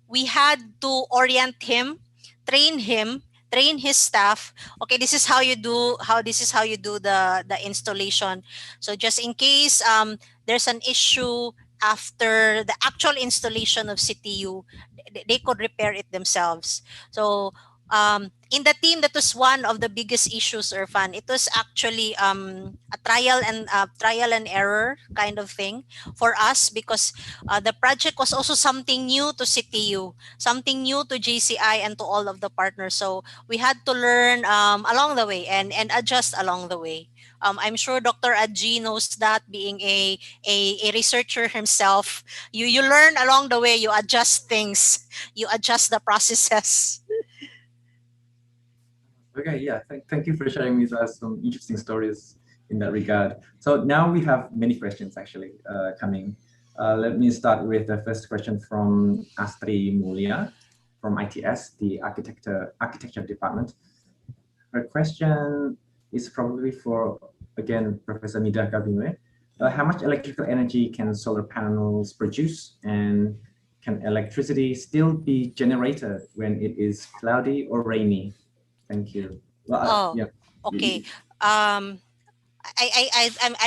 [SPEAKER 5] we had to orient him, train him, train his staff. Okay, this is how you do the installation. So just in case there's an issue after the actual installation of CTU, they could repair it themselves. So in the team, that was one of the biggest issues, Irfan. It was actually a trial and error kind of thing for us, because the project was also something new to CTU, something new to JCI and to all of the partners. So we had to learn along the way and adjust along the way. I'm sure Dr. Adjie knows that, being a researcher himself. You learn along the way, you adjust things, you adjust the processes.
[SPEAKER 4] Okay, yeah, thank you for sharing with us some interesting stories in that regard. So now we have many questions actually coming. Let me start with the first question from Astri Mulia from ITS, the architecture department. Her question is probably for, again, Professor Mydah Kabingue. How much electrical energy can solar panels produce, and can electricity still be generated when it is cloudy or rainy? Thank you. Well, yeah.
[SPEAKER 5] Okay. I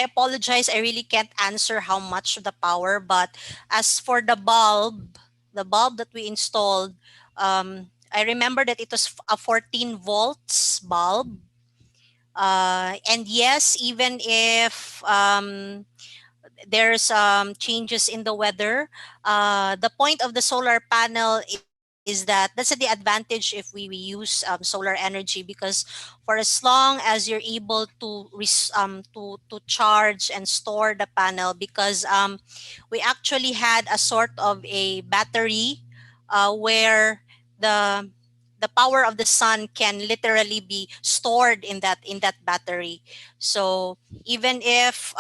[SPEAKER 5] apologize. I really can't answer how much of the power, but as for the bulb that we installed, I remember that it was a 14 volts bulb. And yes, even if there's changes in the weather, the point of the solar panel is that that's the advantage if we use solar energy, because for as long as you're able to to charge and store the panel, because we actually had a sort of a battery where the power of the sun can literally be stored in that battery. So even if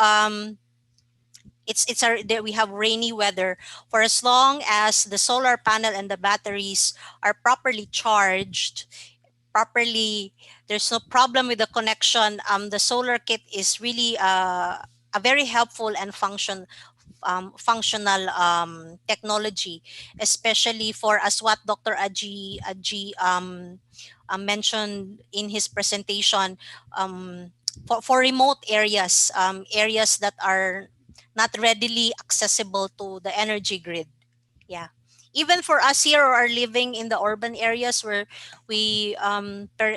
[SPEAKER 5] there we have rainy weather, for as long as the solar panel and the batteries are properly charged properly, there's no problem with the connection. The solar kit is really a very helpful and functional technology, especially for, as what Dr. Adjie mentioned in his presentation, for remote areas, areas that are not readily accessible to the energy grid. Yeah. Even for us here who are living in the urban areas where we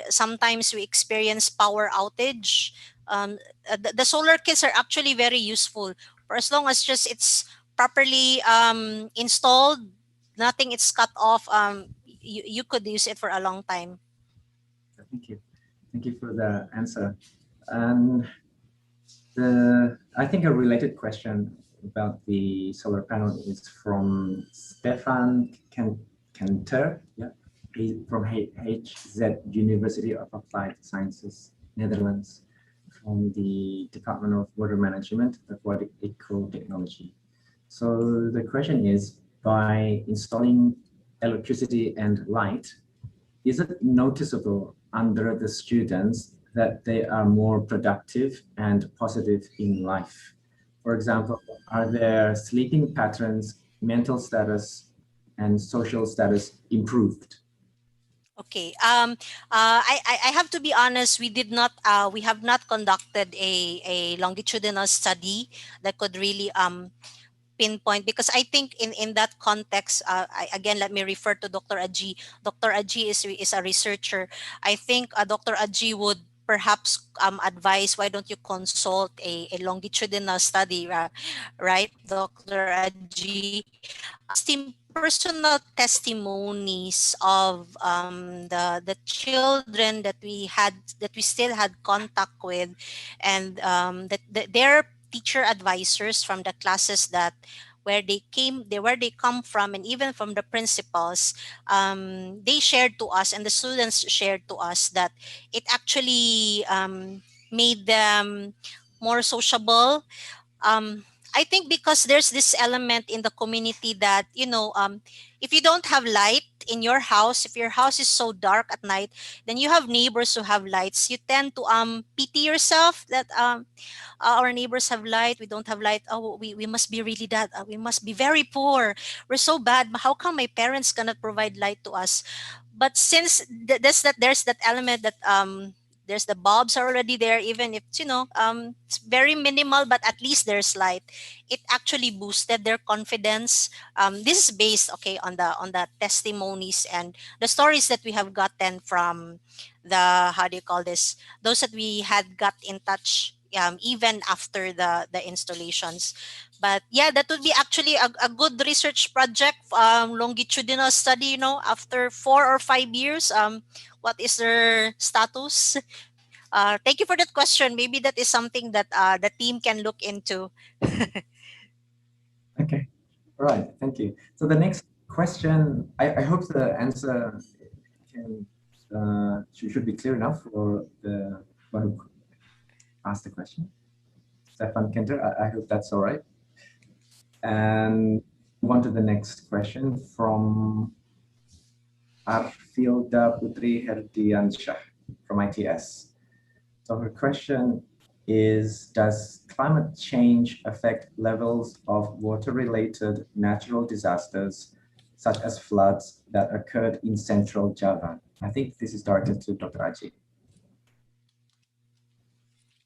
[SPEAKER 5] sometimes we experience power outage, the solar kits are actually very useful for as long as just it's properly installed, nothing is cut off. You could use it for a long time.
[SPEAKER 4] Thank you. Thank you for the answer. And I think a related question about the solar panel is from Stefan Kenter, yeah, from HZ University of Applied Sciences, Netherlands, from the Department of Water Management, Aquatic Eco Technology. So the question is, by installing electricity and light, is it noticeable under the students that they are more productive and positive in life? For example, are their sleeping patterns, mental status, and social status improved?
[SPEAKER 5] Okay. I have to be honest. We have not conducted a longitudinal study that could really pinpoint, because I think in that context, again, let me refer to Dr. Adjie. Dr. Adjie is a researcher. I think Dr. Adjie would perhaps advise, why don't you consult a longitudinal study, right, Dr. Adjie? Personal testimonies of the children that we still had contact with, and their teacher advisors from the classes that where they come from, and even from the principals, they shared to us, and the students shared to us, that it actually made them more sociable. I think because there's this element in the community that, if you don't have light in your house, if your house is so dark at night, then you have neighbors who have lights. You tend to pity yourself that our neighbors have light, we don't have light. Oh, we must be really that. We must be very poor. We're so bad. How come my parents cannot provide light to us? But since there's that element that there's the bulbs are already there, even if it's very minimal, but at least there's light. It actually boosted their confidence. This is based, okay, on the testimonies and the stories that we have gotten from the, how do you call this, those that we had got in touch even after the installations. But yeah, that would be actually a good research project, longitudinal study, after 4 or 5 years, what is their status. Thank you for that question. Maybe that is something that the team can look into.
[SPEAKER 4] Okay, all right, thank you. So the next question, I hope the answer should be clear enough for the one who asked the question. Stefan Kenter, I hope that's all right. And move on to the next question from Arfilda Putri Herdiansyah from ITS. So her question is, does climate change affect levels of water-related natural disasters, such as floods that occurred in central Java? I think this is directed to Dr. Adjie.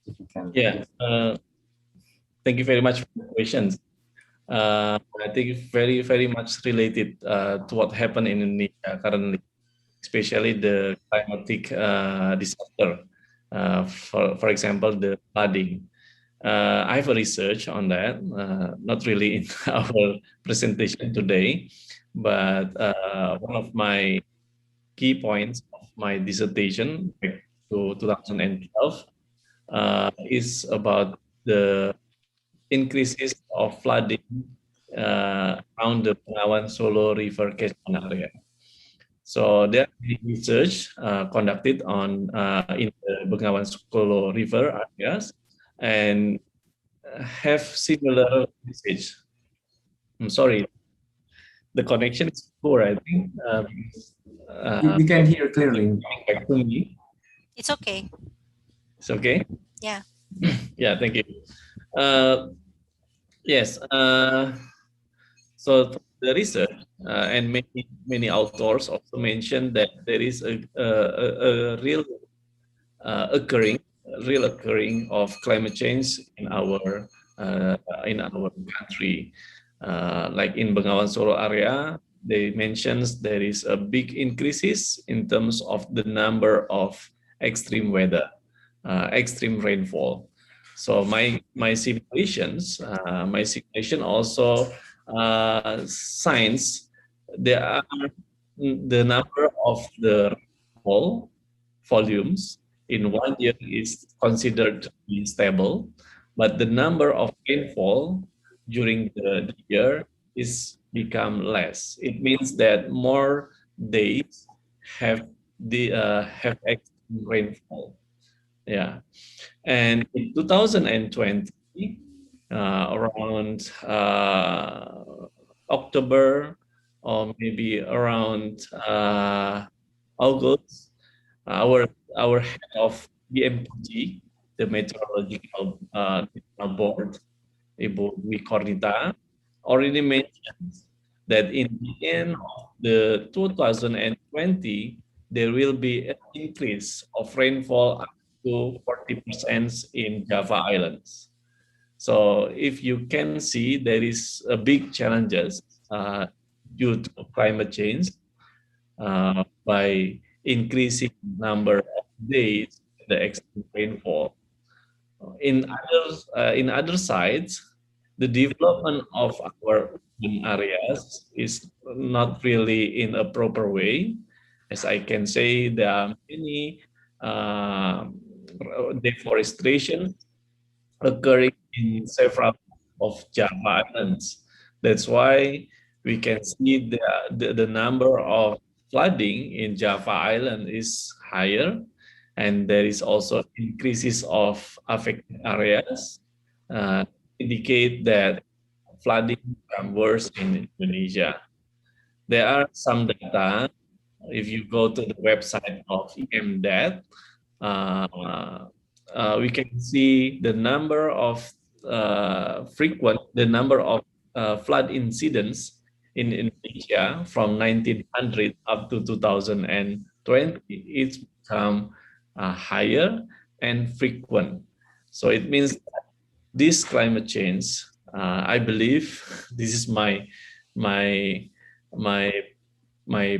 [SPEAKER 4] If you can.
[SPEAKER 18] Yeah, thank you very much for the questions. I think very, very much related to what happened in Indonesia currently, especially the climatic disaster. For example, the flooding. I have a research on that, not really in our presentation today, but one of my key points of my dissertation back to 2012 is about the increases of flooding around the Bengawan Solo River catchment area. So there is research conducted on in the Bengawan Solo River areas and have similar message. I'm sorry, the connection is poor, I think.
[SPEAKER 4] We can hear clearly.
[SPEAKER 18] Back to me.
[SPEAKER 5] It's okay.
[SPEAKER 18] It's okay?
[SPEAKER 5] Yeah.
[SPEAKER 18] Yeah, thank you. Yes, so the research and many authors also mentioned that there is a real occurring of climate change in our country. Like in Bengawan Solo area, they mentions there is a big increases in terms of the number of extreme weather, extreme rainfall. So my simulation also signs there are the number of the rainfall volumes in 1 year is considered to be stable, but the number of rainfall during the year is become less. It means that more days have extreme rainfall. Yeah, and in 2020, around October or maybe around August, our head of BMPG, the Meteorological Board, Ibu Dwi Kornita, already mentioned that in the end of the 2020, there will be an increase of rainfall up to 40% in Java Islands. So if you can see, there is a big challenges due to climate change by increasing number of days the extreme rainfall. In other sides, the development of our urban areas is not really in a proper way. As I can say, there are many deforestation occurring in several of Java Islands. That's why we can see the number of flooding in Java Island is higher, and there is also increases of affected areas indicate that flooding become worse in Indonesia. There are some data. If you go to the website of EMDAT, we can see the number of flood incidents in Indonesia from 1900 up to 2020. It's become higher and frequent. So it means that this climate change, I believe, this is my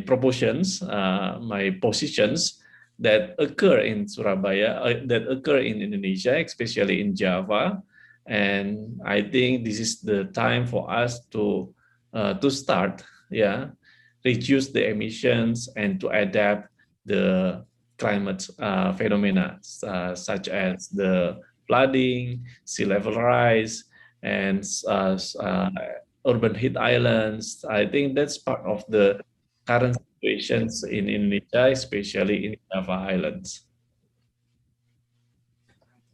[SPEAKER 18] propositions, my positions that occur in Surabaya, that occur in Indonesia, especially in Java, and I think this is the time for us to start, reduce the emissions and to adapt the climate phenomena such as the flooding, sea level rise, and urban heat islands. I think that's part of the current situations in Indonesia, especially in Java Islands.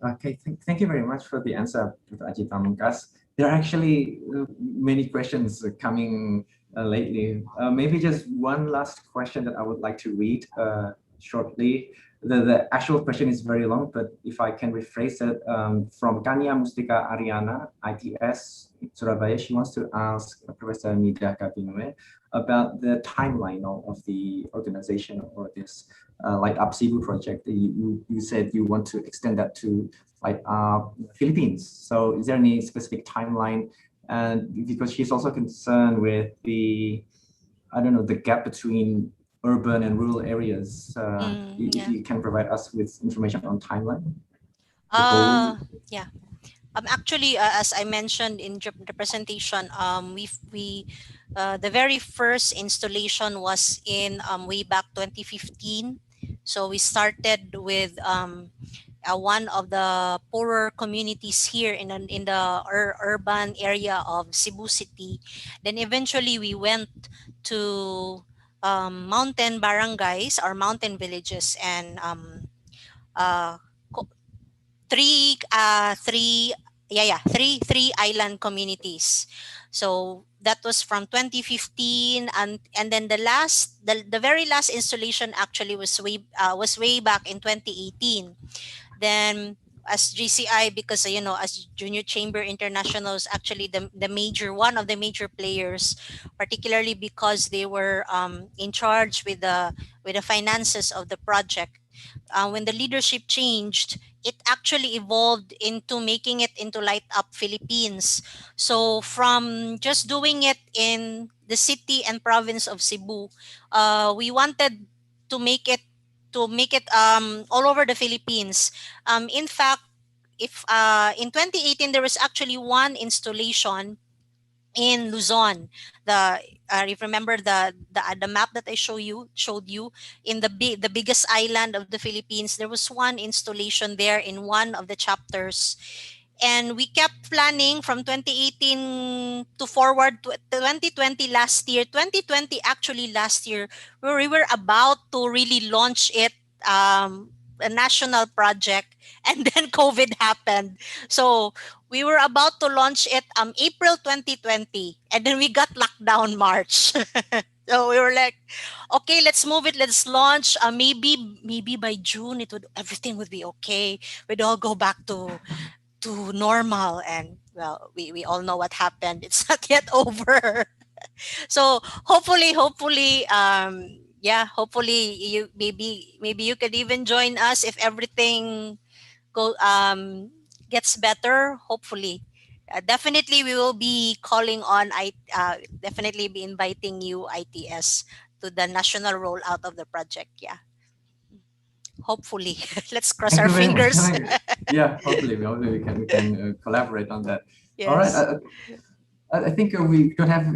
[SPEAKER 4] Okay, thank you very much for the answer, Dr. Adjie Pamungkas. There are actually many questions coming lately. Maybe just one last question that I would like to read shortly. The actual question is very long, but if I can rephrase it, from Kania Mustika Ariana, ITS Surabaya, she wants to ask Professor Mydah Kabingue about the timeline of the organization or this Light Up Cebu project. You said you want to extend that to Light Up Philippines. So is there any specific timeline? And because she's also concerned with the, I don't know, the gap between urban and rural areas. If you can provide us with information on timeline.
[SPEAKER 5] Yeah. Actually, as I mentioned in the presentation, the very first installation was in way back 2015. So we started with one of the poorer communities here in the urban area of Cebu City. Then eventually we went to mountain barangays or mountain villages and uh, three island communities. So that was from 2015, and then the very last installation actually was way back in 2018. Then as GCI, because as Junior Chamber International is actually the major one of the major players, particularly because they were in charge with the finances of the project. When the leadership changed, it actually evolved into making it into Light Up Philippines. So from just doing it in the city and province of Cebu, we wanted to make it all over the Philippines. In fact, if in 2018 there was actually one installation in Luzon. The if you remember the map that I showed you in the biggest island of the Philippines, there was one installation there in one of the chapters. And we kept planning from 2018 to forward to 2020 last year. 2020 actually last year, where we were about to really launch it, a national project, and then COVID happened. So we were about to launch it April 2020, and then we got locked down March. So we were like, okay, let's move it, let's launch. Maybe by June everything would be okay. We'd all go back to normal, and well, we all know what happened. It's not yet over. So hopefully yeah, hopefully you maybe you could even join us if everything gets better, hopefully. Definitely we will be calling on definitely be inviting you ITS to the national rollout of the project. Yeah, hopefully. Let's cross
[SPEAKER 4] Thank
[SPEAKER 5] our
[SPEAKER 4] you very much.
[SPEAKER 5] fingers.
[SPEAKER 4] Yeah, hopefully we can collaborate on that. All right.
[SPEAKER 5] Yes.
[SPEAKER 4] I think we don't have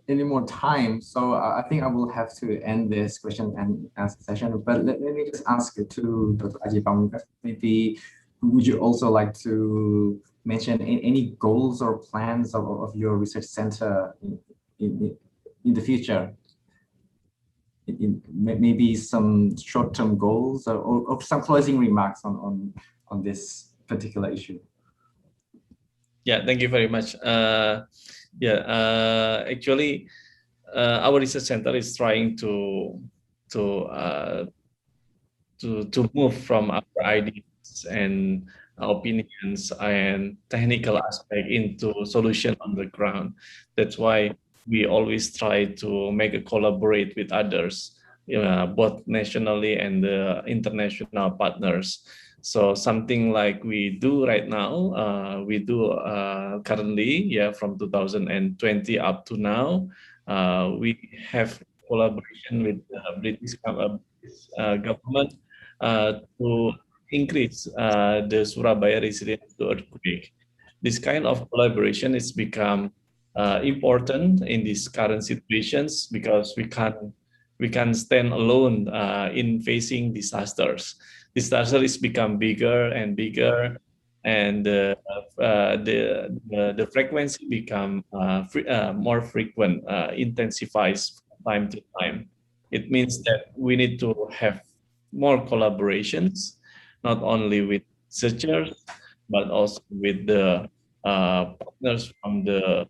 [SPEAKER 4] any more time, so I think I will have to end this question and answer session. But let me just ask to Dr. Adjie Pamungkas, maybe would you also like to mention any goals or plans of your research center in the future? Maybe some short-term goals or some closing remarks on this particular issue.
[SPEAKER 18] Yeah, thank you very much. Actually, our research center is trying to move from our ideas and opinions and technical aspect into solution on the ground. That's why we always try to make a collaborate with others, both nationally and the international partners. So something like we do right now, we do currently, from 2020 up to now, we have collaboration with the British government to increase the Surabaya resilience to earthquake. This kind of collaboration has become important in these current situations because we can stand alone in facing disasters. Disaster is become bigger and bigger, and the frequency become more frequent, intensifies from time to time. It means that we need to have more collaborations, not only with researchers, but also with the partners from the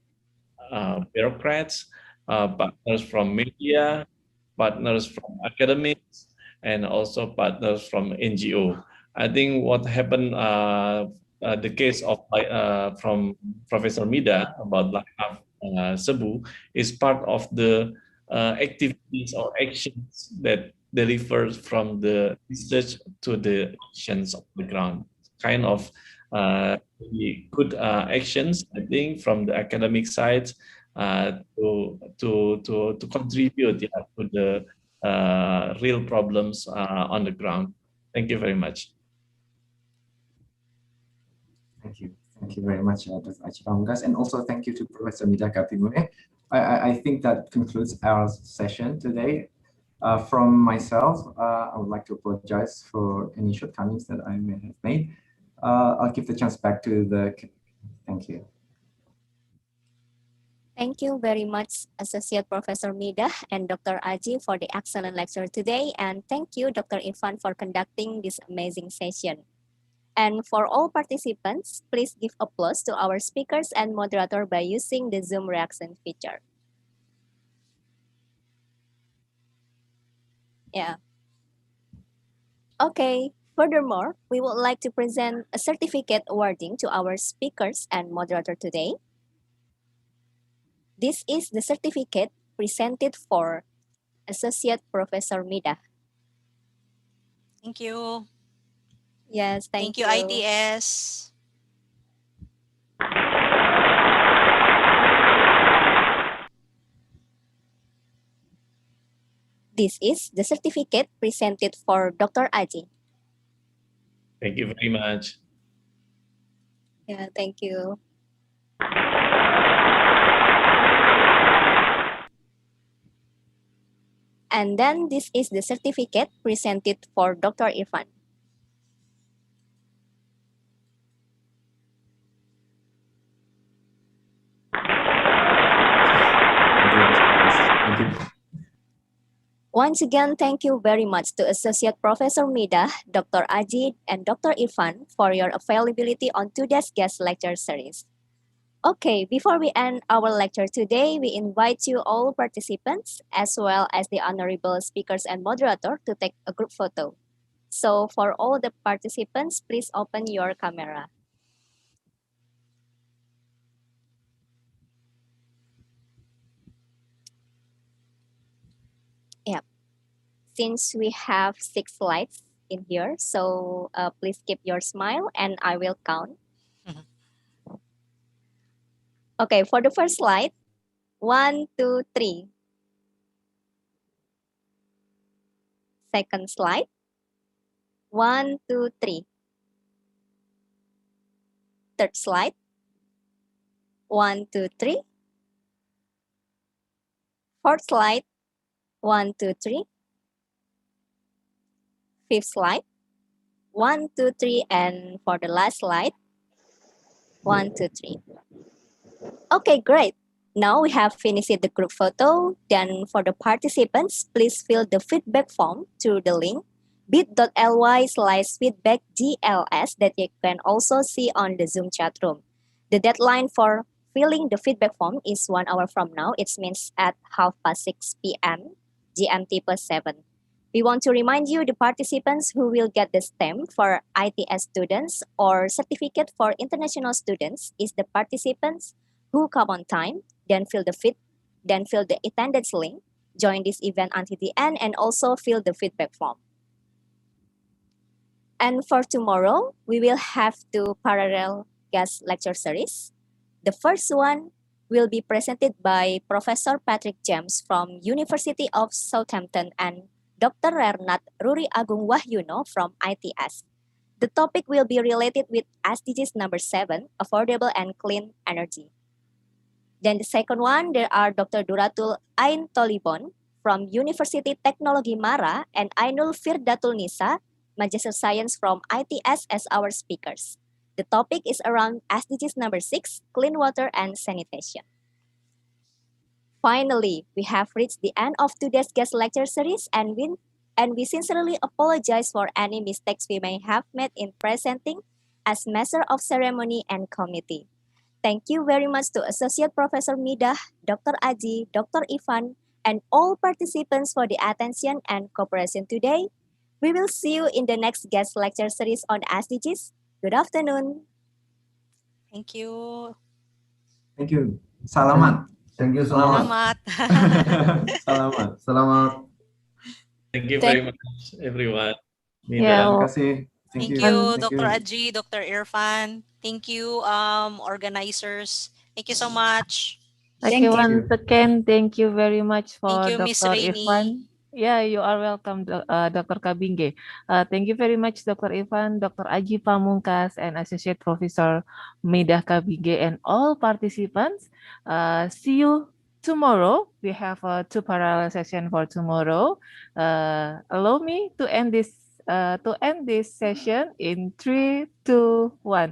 [SPEAKER 18] bureaucrats, partners from media, partners from academics, and also partners from NGO. I think what happened, the case of from Professor Mydah about Light Up Cebu is part of the activities or actions that delivers from the research to the actions on the ground. Kind of good actions, I think, from the academic side to contribute to the real problems on the ground. Thank you very much.
[SPEAKER 4] Thank you. Thank you very much, Dr. Adjie Pamungkas, and also thank you to Professor Mydah Kabingue. I think that concludes our session today. From myself, I would like to apologize for any shortcomings that I may have made. I'll give the chance back to the. Thank you.
[SPEAKER 2] Thank you very much, Associate Professor Mydah and Dr. Adjie for the excellent lecture today. And thank you, Dr. Irfan, for conducting this amazing session. And for all participants, please give applause to our speakers and moderator by using the Zoom reaction feature. Yeah. Okay. Furthermore, we would like to present a certificate awarding to our speakers and moderator today. This is the certificate presented for Associate Professor Mydah.
[SPEAKER 5] Thank you.
[SPEAKER 2] Yes, thank you.
[SPEAKER 5] ITS.
[SPEAKER 2] This is the certificate presented for Dr. Adjie.
[SPEAKER 18] Thank you very much.
[SPEAKER 2] Yeah, thank you. And then this is the certificate presented for Dr. Irfan.
[SPEAKER 4] Thank you.
[SPEAKER 2] Once again, thank you very much to Associate Professor Mydah, Dr. Adjie, and Dr. Irfan for your availability on today's guest lecture series. Okay, before we end our lecture today, we invite you all participants, as well as the honorable speakers and moderator, to take a group photo. So for all the participants, please open your camera. Yep. Since we have 6 slides in here, so please keep your smile and I will count. Okay, for the first slide, 1, 2, 3. Second slide, 1, 2, 3. Third slide, 1, 2, 3. Fourth slide, 1, 2, 3. Fifth slide, 1, 2, 3. And for the last slide, 1, 2, 3. Okay, great. Now we have finished the group photo. Then for the participants, please fill the feedback form through the link bit.ly/feedbackgls that you can also see on the Zoom chat room. The deadline for filling the feedback form is 1 hour from now. It means at 6:30 p.m. GMT +7. We want to remind you, the participants who will get the stamp for ITS students or certificate for international students is the participants who come on time, then fill the attendance link, join this event until the end, and also fill the feedback form. And for tomorrow, we will have 2 parallel guest lecture series. The first one will be presented by Professor Patrick James from University of Southampton and Dr. Rernat Ruri Agung Wahyuno from ITS. The topic will be related with SDGs number 7, affordable and clean energy. Then the second one, there are Dr. Duratul Ain Tolibon from University Teknologi Mara and Ainul Firdatul Nisa, Magister Science from ITS as our speakers. The topic is around SDGs number 6, clean water and sanitation. Finally, we have reached the end of today's guest lecture series and we sincerely apologize for any mistakes we may have made in presenting as Master of Ceremony and Committee. Thank you very much to Associate Professor Mydah, Dr. Adjie, Dr. Irfan, and all participants for the attention and cooperation today. We will see you in the next guest lecture series on SDGs. Good afternoon.
[SPEAKER 5] Thank you.
[SPEAKER 4] Thank you. Salamat.
[SPEAKER 19] Thank you so much.
[SPEAKER 5] Selamat.
[SPEAKER 4] Salamat.
[SPEAKER 19] Selamat.
[SPEAKER 18] Thank you very much, everyone.
[SPEAKER 6] Yeah,
[SPEAKER 4] Terima kasih.
[SPEAKER 5] Thank
[SPEAKER 4] you.
[SPEAKER 5] you,
[SPEAKER 4] Thank
[SPEAKER 5] Dr.
[SPEAKER 4] you.
[SPEAKER 5] Adjie, Dr. Irfan. Thank you, organizers. Thank you so much.
[SPEAKER 6] Okay, once again, thank you very much
[SPEAKER 5] Thank
[SPEAKER 6] for
[SPEAKER 5] you, Miss
[SPEAKER 6] Dr.
[SPEAKER 5] Rainey.
[SPEAKER 6] Irfan. Yeah, you are welcome, Dr. Kabingue. Thank you very much, Dr. Ivan, Dr. Adjie Pamungkas, and Associate Professor Mydah Kabingue, and all participants. See you tomorrow. We have two parallel session for tomorrow. Allow me to end this session in 3, 2, 1.